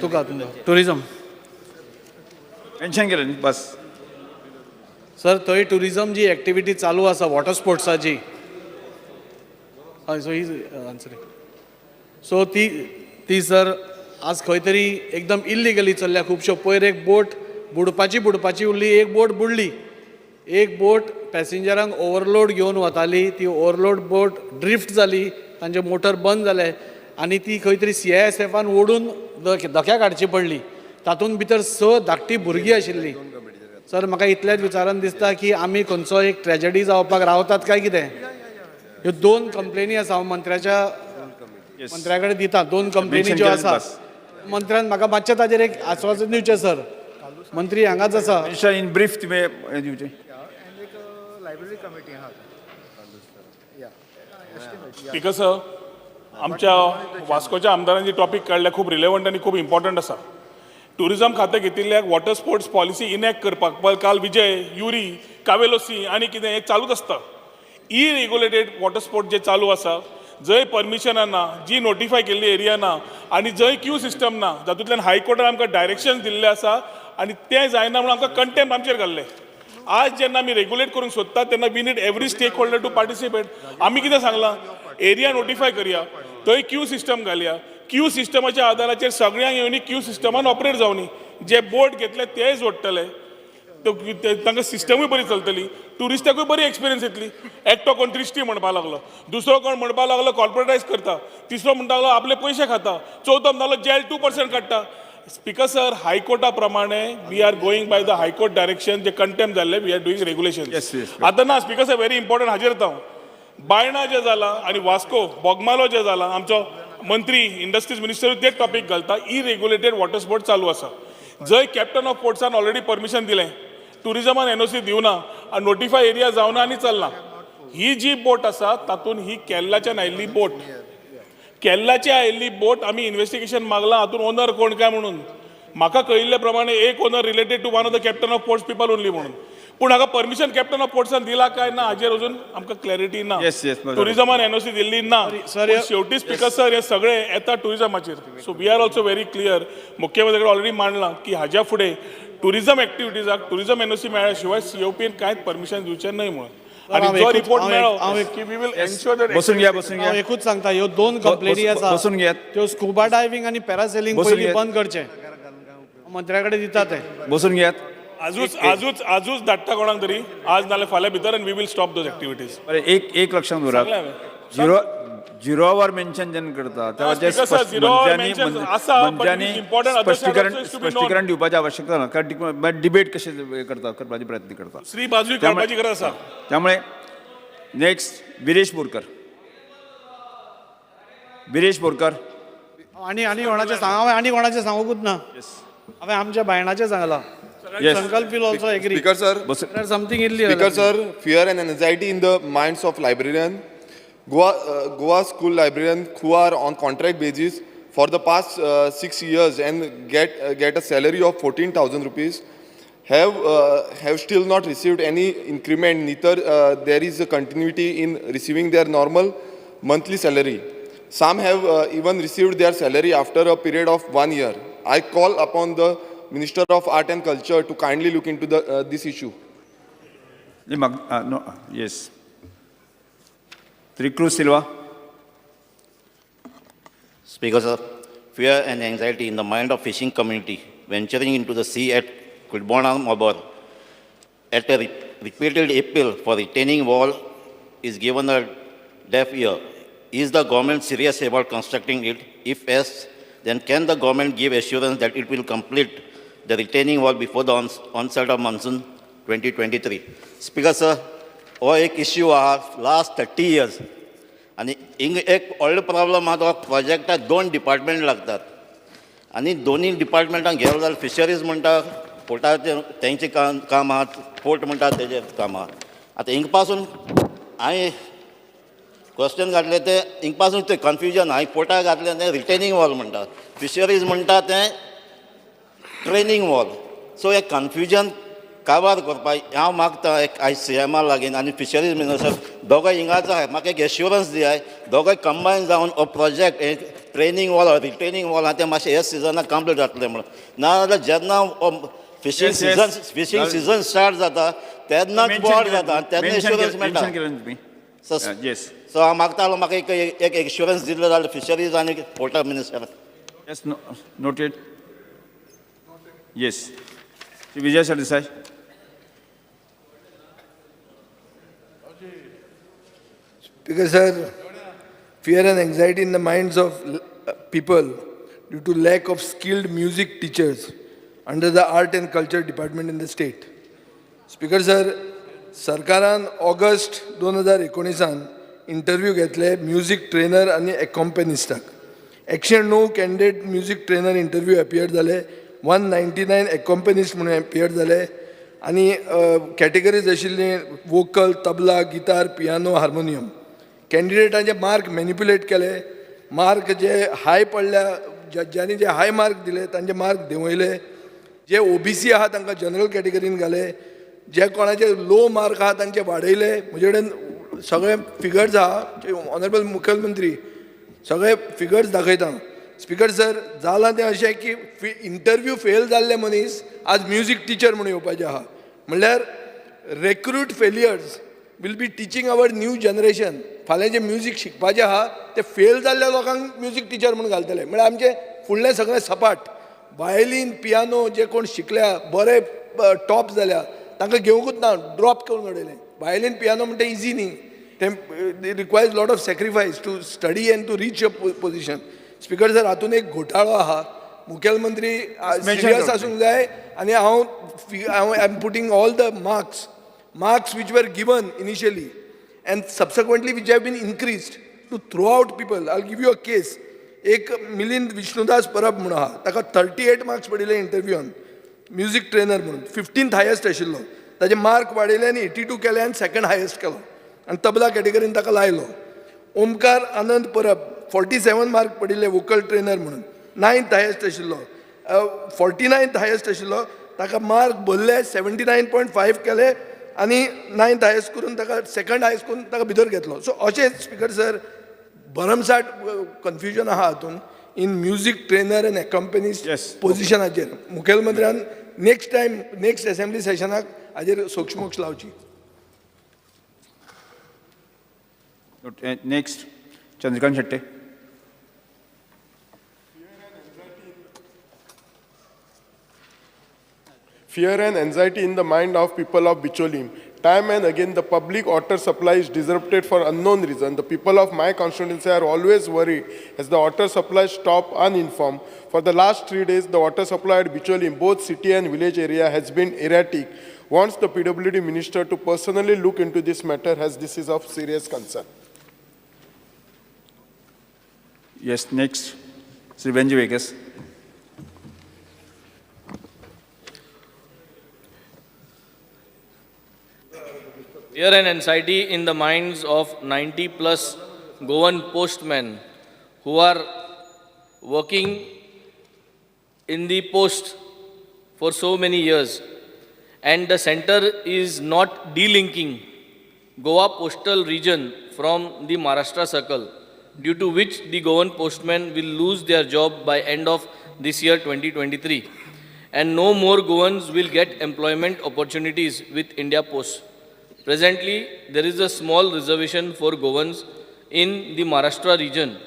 N: तुका tourism
B: mention केलें न्ही बस
N: सर थंय टुरिजम जी एक्टिविटी चालू आसा वॉटर स्पोर्ट्साची हय सो ही आन्सरिंग सो ती सर आज खंय तरी एकदम इल्लिगली चल्ल्या खुबश्यो पयर एक बोट बुडपाची उरली एक बोट बुडली एक बोट पॅसेंजरांक ओवरलोड घेवन वताली ती ओवरलोड बोट ड्रिफ्ट जाली तांचे मोटर बंद जाले आनी ती खंय तरी CISFन ओडून धक्या काडची पडली तातूंत भितर 6 धाकटी भुरगीं आशिल्लीं सर म्हाका इतल्याच विचारान दिसता की आमी खंयचो एक ट्रॅजेडी जावपाक रावतात काय कितें ह्यो 2 कंप्लेनी आसा हांव मंत्र्या कडेन दिता 2 कंप्लेनी ज्यो आसा मंत्र्यान म्हाका मातशें ताजेर एक आश्वासन दिवचें सर मंत्री हांगाच आसा
B: इन ब्रीफ तुवें दिवचें
M: स्पीकर सर आमच्या वास्कोच्या आमदारांनी टॉपिक काडल्या खूब रिलेवंट आनी खूब इम्पॉर्टंट आसा टुरिजम खातें घेतिल्ल्याक वॉटर स्पोर्ट्स पॉलिसी इनॅक्ट करपाक पळय काल विजय युरी कावेलोसी आनी कितें हें चालूच आसता इरेग्युलेटेड वॉटर स्पोर्ट्स जे चालू आसा जंय परमिशनां ना जी नोटिफाय केल्ली एरिया ना आनी जंय क्यू सिस्टम ना जातूंतल्यान हायकोर्टान आमकां डायरेक्शन दिल्ले आसा आनी तें जायना म्हणून आमकां कंटेम्प आमचेर घाल्ले आज जेन्ना आमी रेग्युलेट करूंक सोदतात तेन्ना we need every stakeholder to participate आमी कितें सांगलां एरिया नोटिफाय करया थंय क्यू सिस्टम घालया क्यू सिस्टमाच्या आदाराचेर सगळ्यांक येवनी क्यू सिस्टमान ऑपरेट जावनी जे बोट घेतले तेय जोडटले तांकां सिस्टमूय बरी चलतली टुरिस्टाकूय बरी एक्सपिरियन्स येतली एकटो कोण त्रिश्टी म्हणपाक लागलो दुसरो कोण म्हणपाक लागलो कॉर्पोरेटायज करता तिसरो म्हणटा लागलो आपले पयशे खाता चवथो म्हणटालो जेल 2% काडटा स्पीकर सर हायकोर्टा प्रमाणे we are going by the high court direction जे कंटेम्प जाल्ले वी आर डुईंग रेग्युलेशन आतां ना स्पीकर सर व्हेरी इम्पॉर्टंट हाजेर येता हांव बायणा जे जाला आनी वास्को बोगमालो जे जाला आमचो मंत्री इंडस्ट्रीज मिनिस्टर ते टॉपिक घालता इरेग्युलेटेड वॉटर स्पोर्ट्स चालू आसा जंय कॅप्टन ऑफ पोर्ट्सान ऑलरेडी परमिशन दिलें टुरिजमान NOC दिवना आनी नोटिफाय एरिया जावना आनी चलना ही जी बोट आसा तातूंत ही केरलाच्यान आयिल्ली बोट केरलाची आयिल्ली बोट आमी इन्व्हेस्टिगेशन मागलां हातूंत ओनर कोण काय म्हणून म्हाका कळिल्ले प्रमाणे एक owner related to one of the captain of ports people only म्हणून पूण हाका परमिशन कॅप्टन ऑफ पोर्ट्सान दिला काय ना हाजेर अजून आमकां क्लॅरिटी ना टुरिजमान NOC दिल्ली ना शेवटी स्पीकर सर हे सगळे येता टुरिजमाचेर so we are also very clear मुख्यमंत्री कडेन ऑलरेडी मांडलां की हाज्या फुडें टुरिजम एक्टिविटीजाक टुरिजम NOC मेळ्ळ्या शिवाय COPन कांयच परमिशन दिवचें न्हय म्हणून आनी जो रिपोर्ट मेळ्ळो की वी वील एन्श्योर दॅट
B: बसून घ्या
N: हांव एकूच सांगता ह्यो 2 कंप्लेनी आसा
B: बसून घेयात
N: त्यो स्कुबा डायव्हिंग आनी पॅरासेलिंग पयलीं बंद करचें मंत्र्या कडेन दिता ते
B: बसून घेयात
M: आजूच धाडटा कोणाक तरी आज नाल्यार फाल्यां भितर आनी we will stop those activities
B: एक लक्षात दवरात झिरोवर मेन्शन जेन्ना करता तेव्हा स्पश्टीकरण दिवपाची आवश्यकता ना कारण डिबेट कशें करपाचे प्रयत्न करता
M: श्री बाजू करपाची गरज आसा
B: त्यामुळे नेक्स्ट विरेश बोरकर
N: आनी कोणाचें सांग हांवें आनी कोणाचें सांगूकूच ना हांवें आमच्या बायणाचें सांगलां संकल्प will also agree.
O: Speaker sir,
N: There's something illi
O: Speaker sir, fear and anxiety in the minds of librarian. Goa school librarian who are on contract basis for the past 6 years and get a salary of 14,000 rupees have still not received any increment. Neither there is a continuity in receiving their normal monthly salary. Some have even received their salary after a period of 1 year. I call upon the Minister of Art and Culture to kindly look into this issue.
B: Yes. Tricru Silva.
P: Speaker sir, fear and anxiety in the mind of fishing community venturing into the sea at Kulbona Mabor at a repeated appeal for retaining wall is given a deaf ear. Is the government serious about constructing it? If yes, then can the government give assurance that it will complete the retaining wall before the onset of monsoon 2023? Speaker sir, हो एक issue आहा last 30 years आनी हिंग एक व्हडलो problem आहा तो प्रोजेक्टाक 2 department लागतात आनी दोनी डिपार्टमेंटान गेलो जाल्यार फिशरीज म्हणटा पोर्टाचें तेंचें काम आहा पोर्ट म्हणटा तेजें काम आहा आतां हिंग पासून हांवें क्वेश्चन घातलें तें हिंग पासून तें कन्फ्युजन हांवें पोर्टाक घातलें तें रिटेनिंग वॉल म्हणटा फिशरीज म्हणटा तें ट्रेनिंग वॉल सो हे कन्फ्युजन काबार करपाक हांव मागता एक आयज CMR लागीं आनी फिशरीज मिनिस्टर दोगांय हिंगाच आहाय म्हाका एक एश्युरन्स दियाय दोगांय कंबायन जावन हो project training wall retaining wall आहा तें मातशें हे सिजनाक कंप्लीट जातलें म्हणून नाजाल्यार जेन्ना फिशींग सिजन स्टार्ट जाता तेन्नाच बोर्ड जाता तेन्ना एश्युरन्स मेळटा सो हांव मागतालो म्हाका एक एश्युरन्स दिल्लो जाल्यार फिशरीज आनी पोर्टा minister
B: Yes, noted. Yes. Vijay Sardesai.
C: Because sir, fear and anxiety in the minds of people due to lack of skilled music teachers under the art and culture department in the state. Speaker sir, सरकारान August 2019 interview घेतले music trainer आनी अकॉम्पॅनिस्टाक 109 candidate music trainer interview appear जाले 199 accompanist म्हणून appear जाले आनी categories आशिल्ली vocal tabla guitar piano harmonium कॅन्डिडेटांचे मार्क मॅनिप्युलेट केले मार्क जे हाय पडल्या ज्यांनी जे हाय मार्क दिले तांचे मार्क देंवयले जे OBC आहा तांकां जनरल कॅटेगरीन घाले जे कोणाचे लो मार्क आहा तांचे वाडयले म्हजे कडेन सगळे फिगर्स आहा ऑनरेबल मुखेलमंत्री सगळे फिगर्स दाखयता स्पीकर सर जालां तें अशें की इंटरव्यू फेल जाल्ले मनीस आज म्युझिक टिचर म्हणून येवपाचे आहा म्हणल्यार recruit failures will be teaching our new generation फाल्यां जे म्युझिक शिकपाचें आहा ते फेल जाल्ल्या लोकांक म्युझिक टिचर म्हणून घालतले म्हळ्यार आमचे फुडलें सगळें सपाट वायलीन पियानो जे कोण शिकल्या बरे टॉप जाल्या तांकां घेवंकूच ना ड्रॉप करून उडयलें वायलीन पियानो म्हणटा इजी न्ही ते requires lot of sacrifice to study and to reach a position speaker sir हातून एक घोटाळो आहा मुखेलमंत्री सिरियस आसूंक जाय आनी हांव I am putting all the marks which were given initially and subsequently which have been increased to throw out people I give you a case एक मिलिंद विष्णुदास परब म्हणून आहा ताका 38 मार्क्स पडिल्ले इंटरव्यून म्युझिक ट्रेनर म्हणून 15th हायेस्ट आशिल्लो ताजे मार्क वाडयले आनी 82 केले आनी 2nd हायेस्ट केलो आनी तबला कॅटेगरीन ताका लायलो ओमकार आनंद परब 47 मार्क पडिल्ले वोकल ट्रेनर म्हणून 9th हायेस्ट आशिल्लो 49th हायेस्ट आशिल्लो ताका मार्क भरले 79.5 केले आनी 9th हायेस्ट करून ताका 2nd हायेस्ट करून ताका भितर घेतलो सो अशें स्पीकर सर भरमसाट कन्फ्युजन आहा हातून in music trainer and accompanist पोजिशनाचेर मुखेलमंत्र्यान नेक्स्ट असेंब्ली सेशनाक हाजेर सोक्षमोक्ष लावची
B: next Chandrakant Shette
K: Fear and anxiety in the mind of people of Bicholim. Time and again, the public water supply is disrupted for unknown reason. The people of my constituency are always worried as the water supply stop uninformed. For the last 3 days, the water supply at Bicholim, both city and village area, has been erratic. Wants the PWD minister to personally look into this matter as this is of serious concern.
B: Yes, next. Shri Benjy Viegas.
Q: Fear and anxiety in the minds of 90 plus Goan postmen who are working in the post for so many years, and the center is not delinking Goa postal region from the Maharashtra circle, due to which the Goan postmen will lose their job by end of this year 2023, and no more Goans will get employment opportunities with India Post. Presently, there is a small reservation for Goans in the Maharashtra region,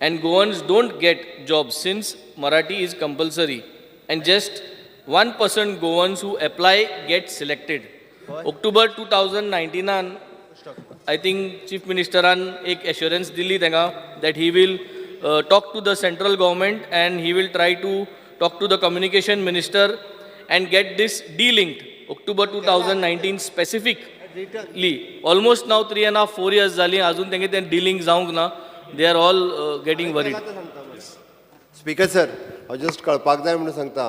Q: and Goans don't get jobs since Marathi is compulsory, and just 1% Goans who apply get selected. October 2019, I think Chief Ministeran ek assurance dili tenga that he will talk to the central government and he will try to talk to the communication minister and get this de-linked. October 2019 specifically. Almost now 3.5-4 years zali azun tenge ten de-link जावंक ना. They are all getting worried.
E: Speaker sir, हांव just कळपाक जाय म्हणून सांगता,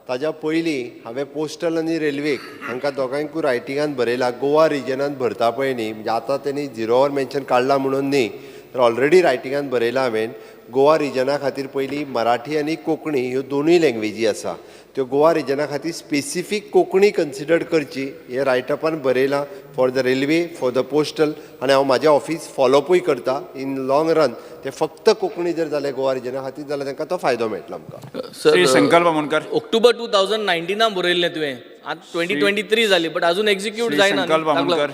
E: ताज्या पयलीं हांवें पोस्टल आनी रेल्वेक हांकां दोगांयकूय रायटिंगान बरयला गोवा रिजनान भरता पळय न्ही, म्हणजे आतां तेणी झिरोवर मेन्शन काडला म्हणून न्ही, तर ऑलरेडी रायटिंगान बरयला हांवें. गोवा रिजना खातीर पयलीं मराठी आनी कोंकणी ह्यो दोनूय लँग्वेजी आसा, त्यो गोवा रिजना खातीर स्पेसिफीक कोंकणी कन्सिडर करची, हे रायटअपान बरयलां for the railway, for the postal, आनी हांव म्हाजें ऑफिस फॉलोअपूय करता. इन लॉंग रन ते फक्त कोंकणी जर जालें गोवा रिजना खातीर जाल्यार तांकां तो फायदो मेळटलो आमकां.
B: श्री संकल्प मुनकर.
Q: ऑक्टोबर 2019 बरयल्लें तुवें, आज 2023 जाली, बट अजून एक्झिक्यूट जायना.
B: संकल्प मुनकर.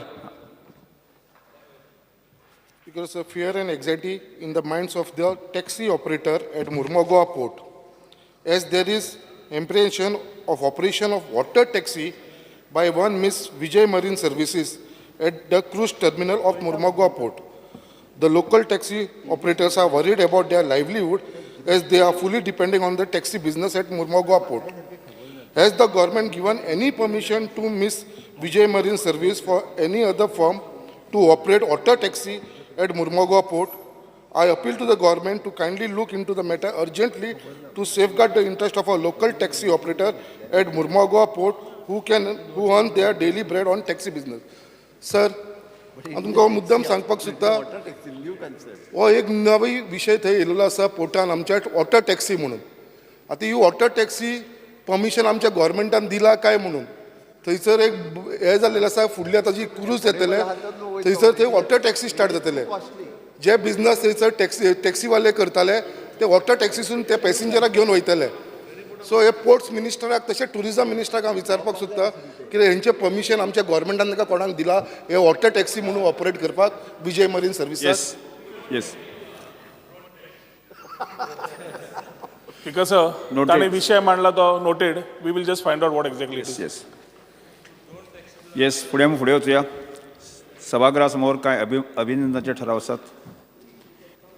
G: Because of fear and anxiety in the minds of the taxi operator at Murmagaon port, as there is apprehension of operation of water taxi by one Miss Vijay Marine Services at the cruise terminal of Murmagaon port. The local taxi operators are worried about their livelihood as they are fully depending on the taxi business at Murmagaon port. Has the government given any permission to Miss Vijay Marine Service for any other firm to operate water taxi at Murmagaon port? I appeal to the government to kindly look into the matter urgently to safeguard the interest of a local taxi operator at Murmagaon port who earn their daily bread on taxi business. Sir, तुमकां मुद्दम सांगपाक सुद्धा हो एक नवी विशय थंय येयल्लो आसा पोर्टान आमच्या वॉटर टॅक्सी म्हणून. आतां ही वॉटर टॅक्सी परमिशन आमच्या गव्हर्मेंटान दिला काय म्हणून थंयसर एक हे जाल्लेलें आसा, फुडल्या ताजी क्रूज येतले, थंयसर थंय वॉटर टॅक्सी स्टार्ट जातले. जे बिझनस थंयसर टॅक्सीवाले करताले ते वॉटर टॅक्सीसून ते पॅसेंजराक घेवन वयतले. सो हे पोर्ट्स मिनिस्टराक तशें टुरिझम मिनिस्टराक हांव विचारपाक सोदता की हेंचें परमिशन आमच्या गव्हर्मेंटान ताका कोणाक दिला हे वॉटर टॅक्सी म्हणून ऑपरेट करपाक Vijay marine services.
B: Yes
M: because ताणें विशय मांडला तो noted. We will just find out what exactly.
B: Yes yes फुडें वचुया. सभागृहा समोर कांय अभिनंदनाचे ठराव आसात.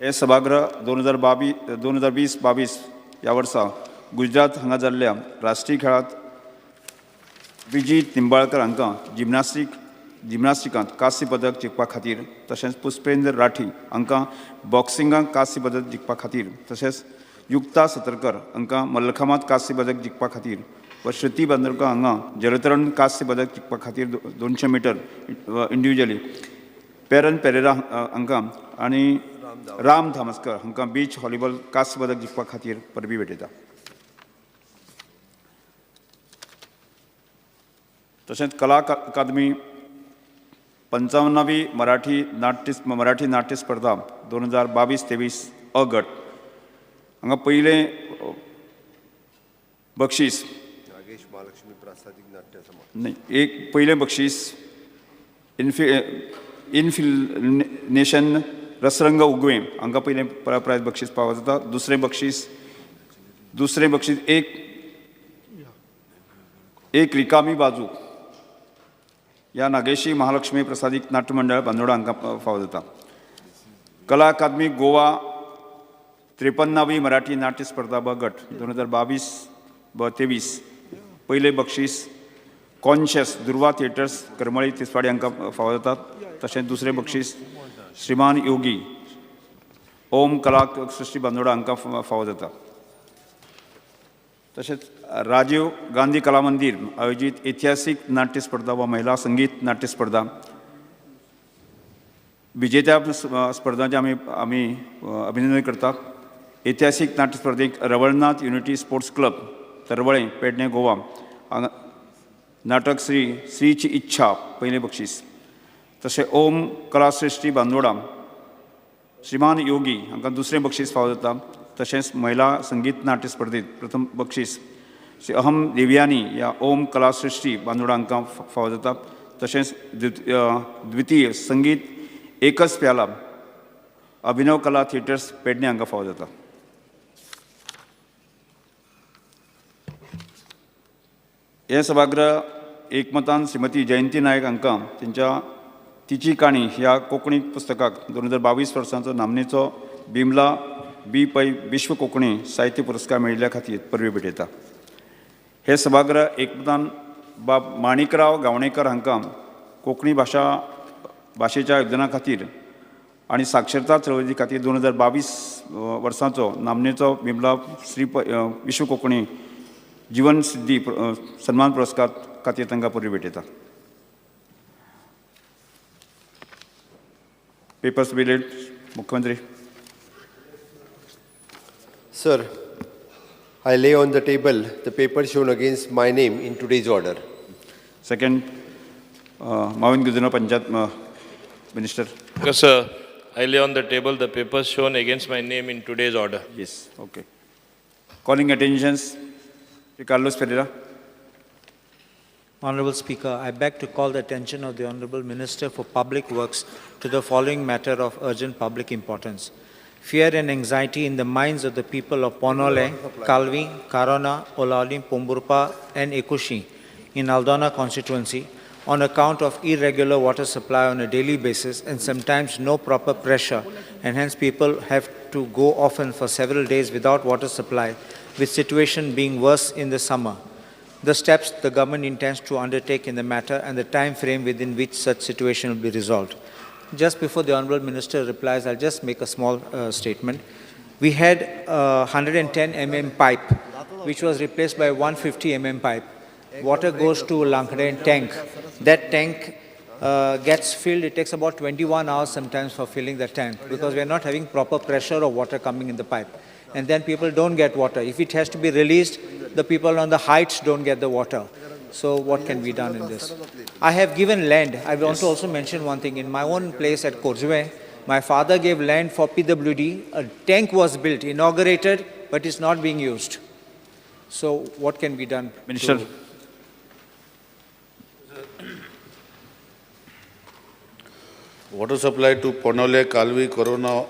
B: हे सभागृह 2020-22 ह्या वर्सा गुजरात हांगा जाल्ल्या राष्ट्रीय खेळांत विजीत निंबाळकर हांकां जिमनास्टिकांत कांस्य पदक जिखपा खातीर, तशेंच पुष्पेंद्र राठी हांकां बॉक्सिंगांत कांस्य पदक जिखपा खातीर, तशेंच युक्ता सतरकर हांकां मल्लखांबांत कांस्य पदक जिखपा खातीर व श्रुती बांदोडकर हांगा जलतरण कांस्य पदक जिखपा खातीर 200 मीटर इंडिव्हिज्युअली, पेरन पेरेरा हांकां आनी राम धामस्कर हांकां बीच व्हॉलीबॉल कांस्य पदक जिखपा खातीर परबी भेटयता. तशेंच कला अकादमी 55वी मराठी नाट्य स्पर्धा 2022-23 अ गट हांगा पयलें बक्षीस
E: महालक्ष्मी प्रासादीक नाट्य समाज
B: नाही, एक पयलें बक्षीस इन्फिनेशन रसरंग उगवें हांकां पयलें प्रायज बक्षीस फावो जाता. दुसरें बक्षीस एक रिकामी बाजू ह्या नागेशी महालक्ष्मी प्रसादीक नाट्य मंडळ बांदोडा हांकां फावो जाता. कला अकादमी गोवा 53वी मराठी नाट्य स्पर्धा ब गट 2022-23 पयलें बक्षीस कॉन्शियस दुर्वा थिएटर्स करमळी तिसवाडी हांकां फावो जातात. तशेंच दुसरें बक्षीस श्रीमान योगी ओम कला सृष्टी बांदोडा हांकां फावो जाता. तशेंच राजीव गांधी कला मंदिर आयोजीत ऐतिहासीक नाट्य स्पर्धा वा महिला संगीत नाट्य स्पर्धा विजेत्या स्पर्धांचे आमी अभिनंदन करतात. ऐतिहासीक नाट्य स्पर्धेक Ravalnath unity sports club Taravale Pedne Goa हांगा नाटक श्रीची इच्छा पयलें बक्षीस. तशें ओम कला सृष्टी बांदोडा श्रीमान योगी हांकां दुसरें बक्षीस फावो जाता. तशेंच महिला संगीत नाट्य स्पर्धेत प्रथम बक्षीस श्री अहम देवयानी ह्या ओम कला सृष्टी बांदोडा हांकां फावो जाता. तशेंच द्वितीय संगीत एकच प्याला अभिनव कला थिएटर्स पेडणे हांकां फावो जाता. हे सभागृह एकमतान श्रीमती जयंती नायक हांकां तिची काणी ह्या कोंकणी पुस्तकाक 2022 वर्साचो नामनेचो बिमला बी पै विश्व कोंकणी साहित्य पुरस्कार मेळिल्ल्या खातीर परबी भेटयता. हे सभागृह एकमतान बाब माणिकराव गावणेकर हांकां कोंकणी भाशेच्या योगदाना खातीर आनी साक्षरता चळवळी खातीर 2022 वर्साचो नामनेचो बिमला विश्व कोंकणी जीवन सिद्धी सन्मान पुरस्कार खातीर तांकां परबी भेटयता. पेपर्स रिलेट मुख्यमंत्री.
E: Sir, I lay on the table the paper shown against my name in today's order.
B: Second, Mawin Guzino Panjat Minister.
D: Yes, sir. I lay on the table the papers shown against my name in today's order.
B: Yes, okay. Calling attentions, Carlos Pereira.
R: Honorable Speaker, I beg to call the attention of the Honorable Minister for Public Works to the following matter of urgent public importance. Fear and anxiety in the minds of the people of Ponole, Kalvi, Karona, Olali, Pomburpa and Ekushi in Aldona constituency on account of irregular water supply on a daily basis and sometimes no proper pressure, and hence people have to go often for several days without water supply, with situation being worse in the summer. The steps the government intends to undertake in the matter and the time frame within which such situation will be resolved. Just before the Honourable Minister replies, I'll just make a small statement. We had 110 mm pipe, which was replaced by 150 mm pipe. Water goes to Lankade tank. That tank gets filled. It takes about 21 hours sometimes for filling the tank because we are not having proper pressure of water coming in the pipe. And then people don't get water. If it has to be released, the people on the heights don't get the water. So what can be done in this? I have given land. I want to also mention one thing. In my own place at Korzwe, my father gave land for PWD. A tank was built, inaugurated, but it's not being used. So what can be done?
B: Minister.
H: Water supply to Ponole, Kalvi, Corona,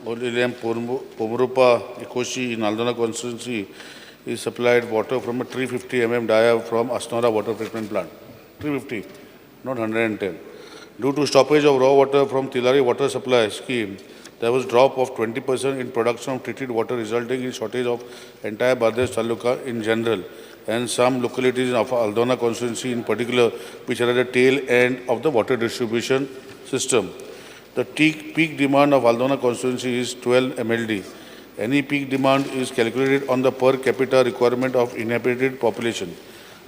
H: Oliliam, Pomrupa, Ikoshi in Aldona constituency is supplied water from a 350 mm dia from Asnora water treatment plant. 350, not 110. Due to stoppage of raw water from Tilari water supply scheme, there was drop of 20% in production of treated water, resulting in shortage of entire Bardesh Taluka in general and some localities of Aldona constituency in particular, which are at the tail end of the water distribution system. The peak demand of Aldona constituency is 12 MLD. Any peak demand is calculated on the per capita requirement of inhabited population.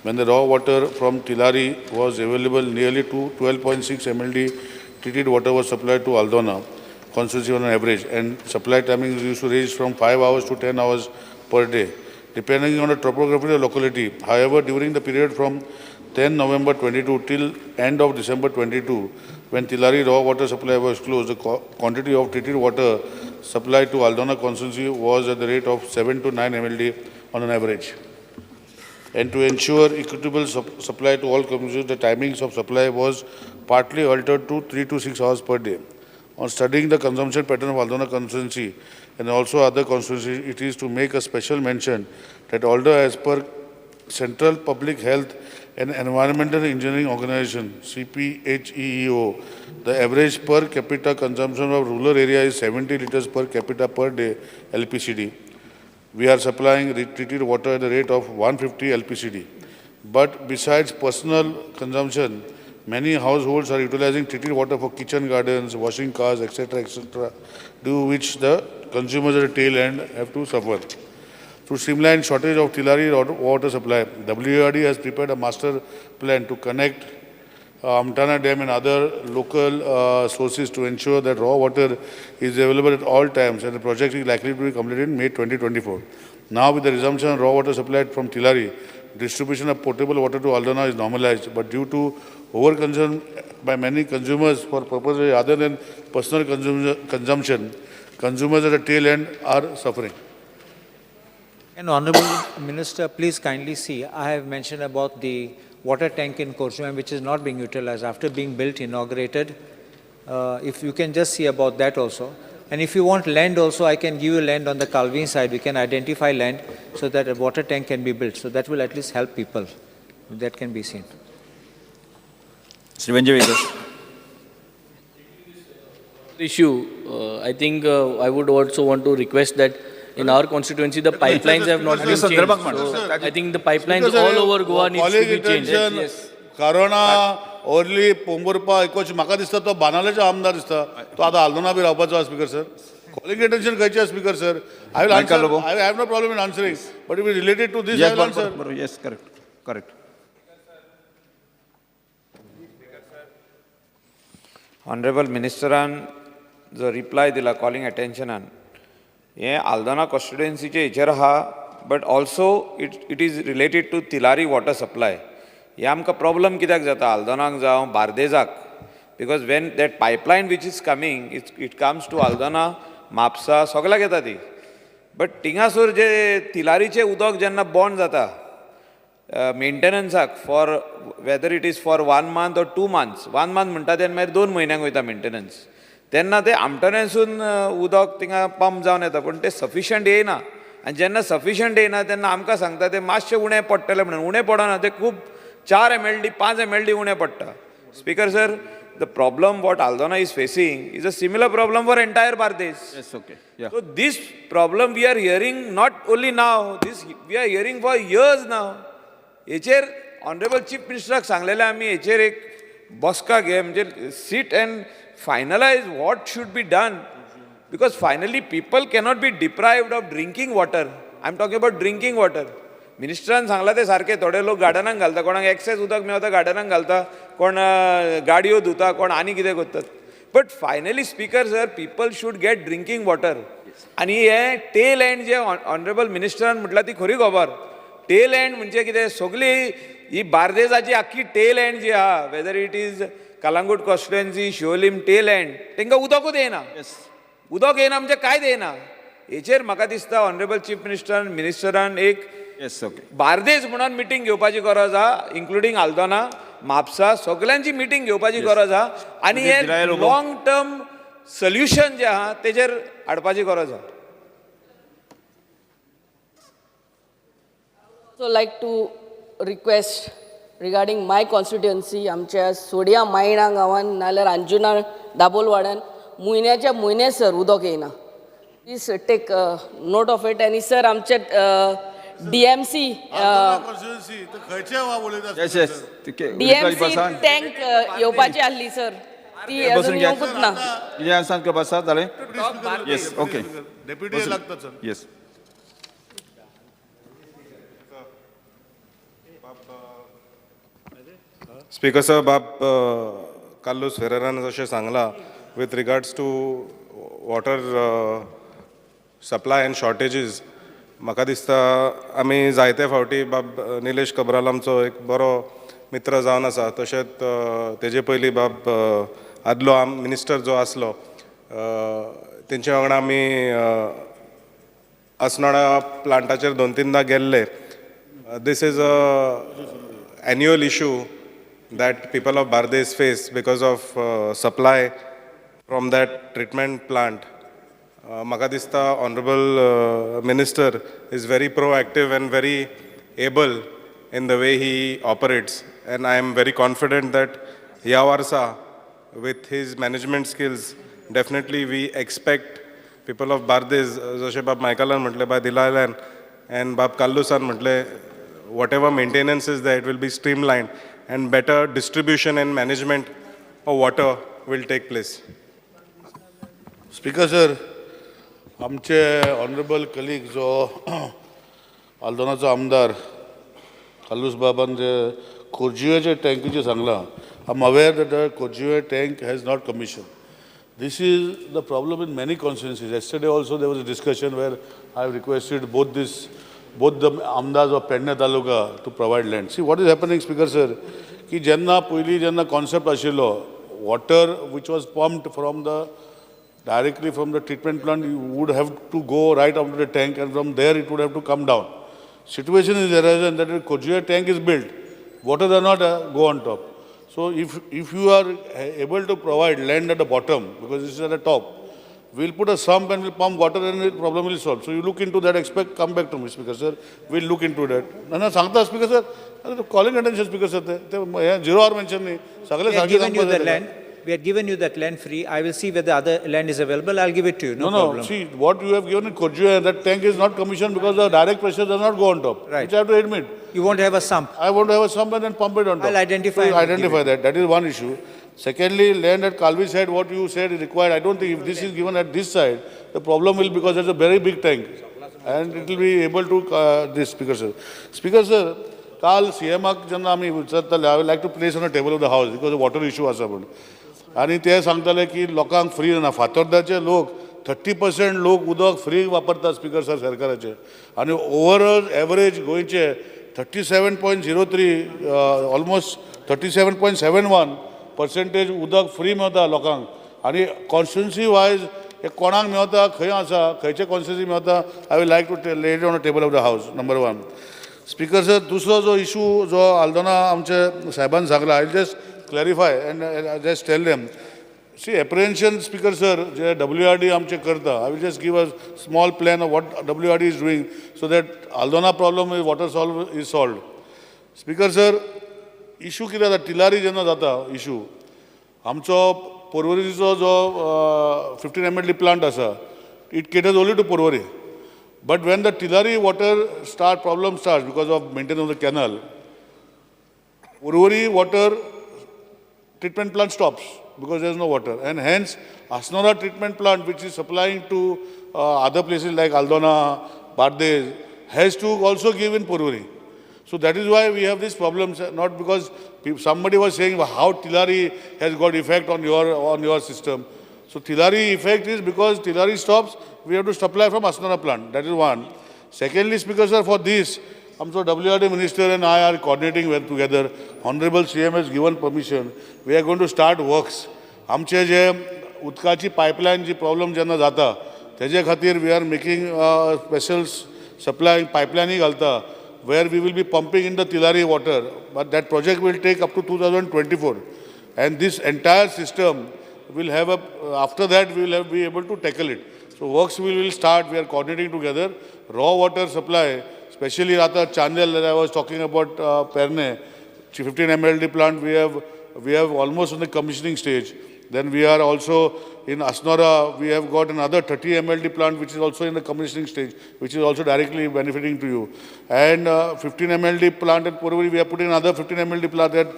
H: When the raw water from Tilari was available, nearly to 12.6 MLD treated water was supplied to Aldona constituency on average, and supply timing used to range from 5 hours to 10 hours per day, depending on the topography of the locality. However, during the period from 10 November 22 till end of December 22, when Tilari raw water supply was closed, the quantity of treated water supplied to Aldona constituency was at the rate of 7 to 9 MLD on an average. And to ensure equitable supply to all consumers, the timings of supply was partly altered to 3 to 6 hours per day. On studying the consumption pattern of Aldona constituency and also other constituencies, it is to make a special mention that although as per Central Public Health and Environmental Engineering Organization, CPHEEO, the average per capita consumption of rural area is 70 liters per capita per day LPCD. We are supplying treated water at the rate of 150 LPCD. But besides personal consumption, Many households are utilizing treated water for kitchen gardens, washing cars, etc., due which the consumers at the tail end have to suffer. To streamline shortage of Tilari water supply, WRD has prepared a master plan to connect Amtana Dam and other local sources to ensure that raw water is available at all times, and the project is likely to be completed in May 2024. Now, with the resumption of raw water supplied from Tilari, distribution of potable water to Aldana is normalized, but due to overconsumption by many consumers for purposes other than personal consumption, consumers at the tail end are suffering.
R: And Honorable Minister, please kindly see, I have mentioned about the water tank in Korsumam, which is not being utilized after being built, inaugurated. If you can just see about that also. And if you want land also, I can give you land on the Calvin side. We can identify land so that a water tank can be built. So that will at least help people. That can be seen.
Q: Issue, I think I would also want to request that in our constituency, the pipelines have not been changed. So I think the pipelines all over Goa needs to be changed. Yes.
H: Corona, only Pomburpa, Ekoch, Maka dista to Banaleja Amdar dista. To ada Aldona bhi Rapacha speaker sir. Calling attention Kaicha speaker sir. I will answer. I have no problem in answering. But if it is related to this, I will answer.
B: Yes, correct. Correct.
S: Honorable Ministeran जो reply दिला calling अटेंशनान हे आल्दोना कॉन्स्टिट्युएन्सीचे हेचेर आहा but also it is related to Tillari water supply हे आमकां problem कित्याक जाता आल्दोनाक जावं बार्देजाक because when that pipeline which is coming it comes to Aldona Mapusa सगळ्याक येता ती बट थिंगासोर जे तिलारीचें उदक जेन्ना बॉन्ड जाता मेंटेनन्साक for whether it is for 1 month or 2 months 1 month म्हणटा तेन्ना मागीर 2 म्हयन्यांक वयता मेंटेनन्स तेन्ना ते आमटण्यासून उदक थिंगा पंप जावन येता पूण ते सफिशंट येयना आनी जेन्ना सफिशंट येयना तेन्ना आमकां सांगता ते मातशें उणें पडटलें म्हणून उणें पडना ते खूब 4 mld 5 mld उणें पडटा speaker sir the problem what Aldona is facing is a similar problem for entire Bardez so this problem we are hearing not only now this we are hearing for years now हेचेर honourable chief मिनिस्टराक सांगलेलें आमी हेचेर एक बसका घे म्हणजे sit and finalize what should be done because finally people cannot be deprived of drinking water. I'm talking about drinking water. मिनिस्टरान सांगला ते सारखे थोडे लोक गार्डनाक घालता कोणाक एक्सेस उदक मेळता गार्डनाक घालता कोण गाडयो धुता कोण आनी कितें करतात but finally speaker sir people should gate drinking water आनी हे टेल एंड जे ऑनरेबल मिनिस्टरान म्हटलां ती खरी खबर टेल एंड म्हणजे कितें सगळी ही बार्देजाची आख्खी टेल एंड जी आहा whether it is Calangute constituency Siolim tail end तांकां उदकूच येना उदक येना म्हणजे कांयच येना हेचेर म्हाका दिसता ऑनरेबल चीफ मिनिस्टरान एक बार्देस म्हणून मिटींग घेवपाची गरज आहा इन्क्लुडींग आल्दोना म्हापसा सगळ्यांची मिटींग घेवपाची गरज आहा आनी हे लॉंग टर्म सोल्युशन जे आहा तेजेर हाडपाची गरज आहा
T: So like to request regarding my constituency, आमच्या सोडिया मायणा गांवान नाल्यार अंजुना दाबोलवाड्यान म्हयन्याच्या म्हयने सर उदक येना please take note of it आनी सर आमचे DMC टँक येवपाची आसली सर ती अजून येवंकूच ना
B: येस ओके
H: डेप्युटी लागता सर
B: येस
U: स्पीकर साहेब बाब कार्लोस फेरेरान जशें सांगलां with regards to water supply and shortages म्हाका दिसता आमी जायते फावटी बाब निलेश कबराल आमचो एक बरो मित्र जावन आसा तशेंच तेजे पयलीं बाब आदलो मिनिस्टर जो आसलो तेंचे वांगडा आमी असनोडा प्लांटाचेर 2-3दां गेल्ले दीस is a annual issue that people of Bardes face because of supply from that treatment plant. म्हाका दिसता honorable minister is very proactive and very able in the way he operates and I am very confident that ह्या वर्सा with his management skills definitely we expect people of Bardes जशें बाब मायकलान म्हटलें bye दिलायल्यान and बाब काल्लुसान म्हटलें whatever maintenance is there it will be streamlined and better distribution and management of water will take place.
H: Speaker sir, आमचे honourable colleague जो आल्दोनाचो आमदार खालूस बाबान जे खोर्जुवेचे टँकीचे सांगलां, I'm aware that the Kojive tank has not commissioned. This is the problem in many constituencies. Yesterday also there was a discussion where I requested both the Amdas of Penna Taluka to provide land. See what is happening, Speaker sir, ki jenna concept ashilo, water which was pumped from directly from the treatment plant, you would have to go right up to the tank, and from there it would have to come down. Situation is arisen that the Kojive tank is built, water does not go on top. So if you are able to provide land at the bottom, because this is at the top, we'll put a sump and we'll pump water and the problem will solve. So you look into that, come back to me, Speaker sir. We'll look into that. Nana sangta, Speaker sir, calling attention, Speaker sir. Zero hour mention nahi.
R: We have given you the land. We had given you that land free. I will see whether other land is available. I'll give it to you. No problem.
H: See, what you have given in Kojive, that tank is not commissioned because the direct pressure does not go on top.
R: Right.
H: Which I have to admit.
R: You won't have a sump.
H: I want to have a sump and then pump it on top.
R: I'll identify.
H: So identify that. That is one issue. Secondly, land at Kalvi side, what you said is required. I don't think if this is given at this side, the problem will because there's a very big tank. And it will be able to, this, Speaker sir. Speaker sir, Kal CMAक जेन्ना आमी विचारताले, I would like to place on the table of the house because the water issue आसा पण. आणि ते सांगताले की लोकांक free ना फातोर्डाचे लोक 30% लोक उदक फ्री वापरतात स्पीकर सर सरकाराचे आणि ओवरऑल एवरेज गोंयचे 37.03 ऑलमोस्ट 37.71% उदक फ्री मेवता लोकांक आणि कॉन्स्टिट्युन्सी वायज हे कोणाक मेवता खंय आसा खंयचे कॉन्स्टिट्युन्सी मेवता I will like to lay it on the table of the house number 1 speaker sir दुसरो जो इशू जो आल्दोना आमचे साहेबान सांगला I just clarify and just tell them. See, apprehension, Speaker sir, WRD amche karta. I will just give a small plan of what WRD is doing so that Aldona problem is water is solved. Speaker sir, issue कितें जाता टिलारी जेन्ना जाता issue. आमचो पोरवरीचो जो 15 MLD plant आसा, it caters only to Porvorim. But when the Tillari water problem starts because of maintenance of the canal, Porvorim water treatment plant stops because there is no water, and hence Asnora treatment plant, which is supplying to other places like Aldona, Bardes, has to also give in Porvorim. So that is why we have these problems, not because somebody was saying how Tillari has got effect on your system. So Tillari effect is because Tillari stops, we have to supply from Asnora plant. That is one. Secondly, Speaker sir, for this, so WRD Minister and I are coordinating well together. Honorable CM has given permission. We are going to start works. आमचे जे उदकाची pipeline जी problem जेन्ना जाता, तेजे खातीर we are making special supply pipeline घालता, where we will be pumping in the Tillari water. But that project will take up to 2024. And this entire system will have after that we will be able to tackle it. So works we will start. We are coordinating together. Raw water supply, especially Rata Chandel that I was talking about, Perne, 15 MLD plant, we have almost on the commissioning stage. Then we are also in Asnora, we have got another 30 MLD plant which is also in the commissioning stage, which is also directly benefiting to you. And 15 MLD plant at Porvorim, we are putting another 15 MLD plant at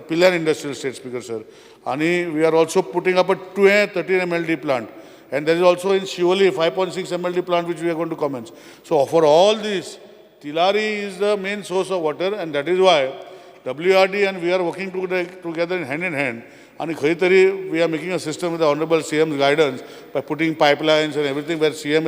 H: Pillar Industrial Estate, Speaker sir. And we are also putting up a 13 MLD plant. And there is also in Shivoli 5.6 MLD plant which we are going to commence. So for all this, Tillari is the main source of water, and that is why WRD and we are working together in hand. And we are making a system with the Honorable CM's guidance by putting pipelines and everything where CM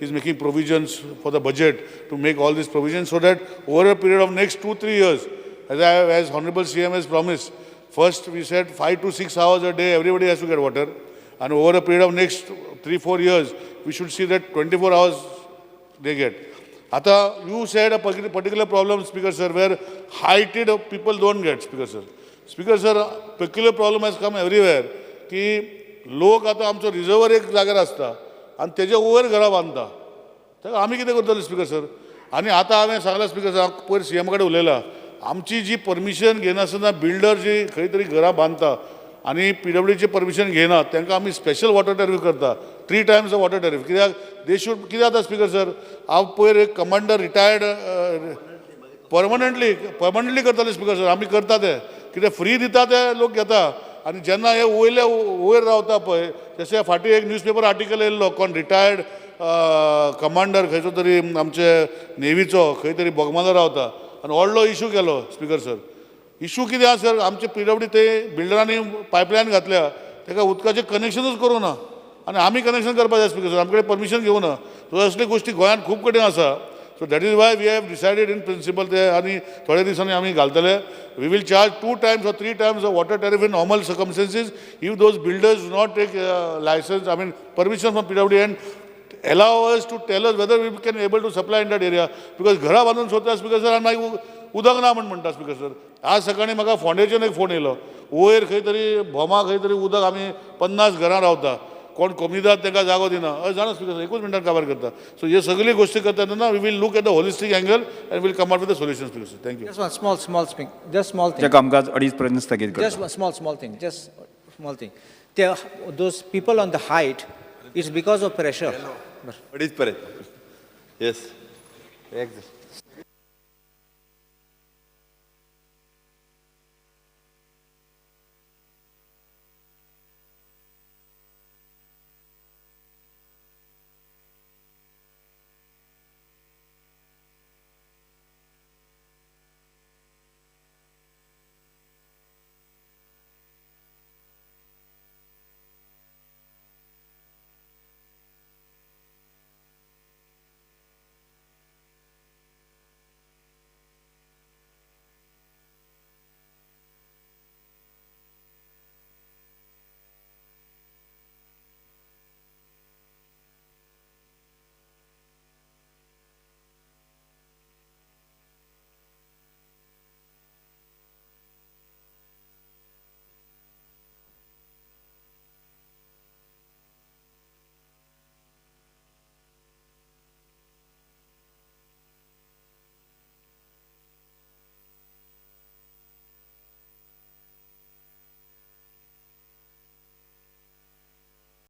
H: is making provisions for the budget to make all these provisions so that over a period of next 2-3 years, as Honorable CM has promised, first we said 5 to 6 hours a day everybody has to get water. And over a period of next 3-4 years, we should see that 24 hours they get. Ata, you said a particular problem, Speaker sir, where heighted people don't get, Speaker sir. Speaker sir, peculiar problem has come everywhere. की लोक आता आमचो reservoir एक जाग्यार आसता आनी तेजे over घरां बांदता. तर आमी कितें करतले स्पीकर सर? आनी आतां हांवें सांगलां स्पीकर सर, पयर सीएम कडेन उलयलां. आमची जी परमिशन घेनासतना बिल्डर जी खंय तरी घरां बांदता आनी PWDची परमिशन घेना तांकां आमी स्पेशल वॉटर टॅरिफ करता 3 times वॉटर टॅरिफ. कित्याक दे शूड कितें जाता स्पीकर सर, हांव पयर एक कमांडर रिटायर्ड परमनंटली करताले स्पीकर सर आमी करता ते कितें फ्री दिता ते लोक घेता आनी जेन्ना हे वयर रावता पळय जशें फाटीं एक न्यूजपेपर आर्टिकल येयल्लो कोण रिटायर्ड कमांडर खंयचो तरी आमचे नेवीचो खंय तरी बोगमालो रावता आनी व्हडलो इशू केलो स्पीकर सर इशू कितें आसा सर आमचे PWD ते बिल्डरांनी पायपलायन घातल्या ताका उदकाचें कनेक्शनूच करूं ना आनी आमी कनेक्शन करपाक जाय स्पीकर सर आमचे कडेन परमिशन घेवं ना सो असले गोश्टी गोंयांत खूब कडेन आसा so that is why we have decided in principle ते आनी थोड्या दिसांनी आमी घालतले we will charge 2 times or 3 times the water tariff in normal circumstances if those builders do not take license, I mean permission from PWD and allow us to tell us whether we can able to supply in that area because घरा बांदून सोदता speaker sir आनी मागीर उदक ना म्हणटा speaker sir आज सकाळीं म्हाका फोंडेच्यान एक फोन येयलो वयर खंय तरी भोमा खंय तरी उदक आमी 50 घरां रावता कोण कमीदार तांकां जागो दिना हय जाणा स्पीकर सर एकूच मिनटान काबार करता सो हे सगळी गोश्टी करता तेन्ना we will look at the holistic angle and will come out with the solution speaker sir thank you
R: Just one small thing. Just small thing.
B: जे कामकाज 2:30 पर्यंत स्थगित करता.
R: Just one small thing. Just small thing. Those people on the height, it's because of pressure.
E: अडीच पर्यंत yes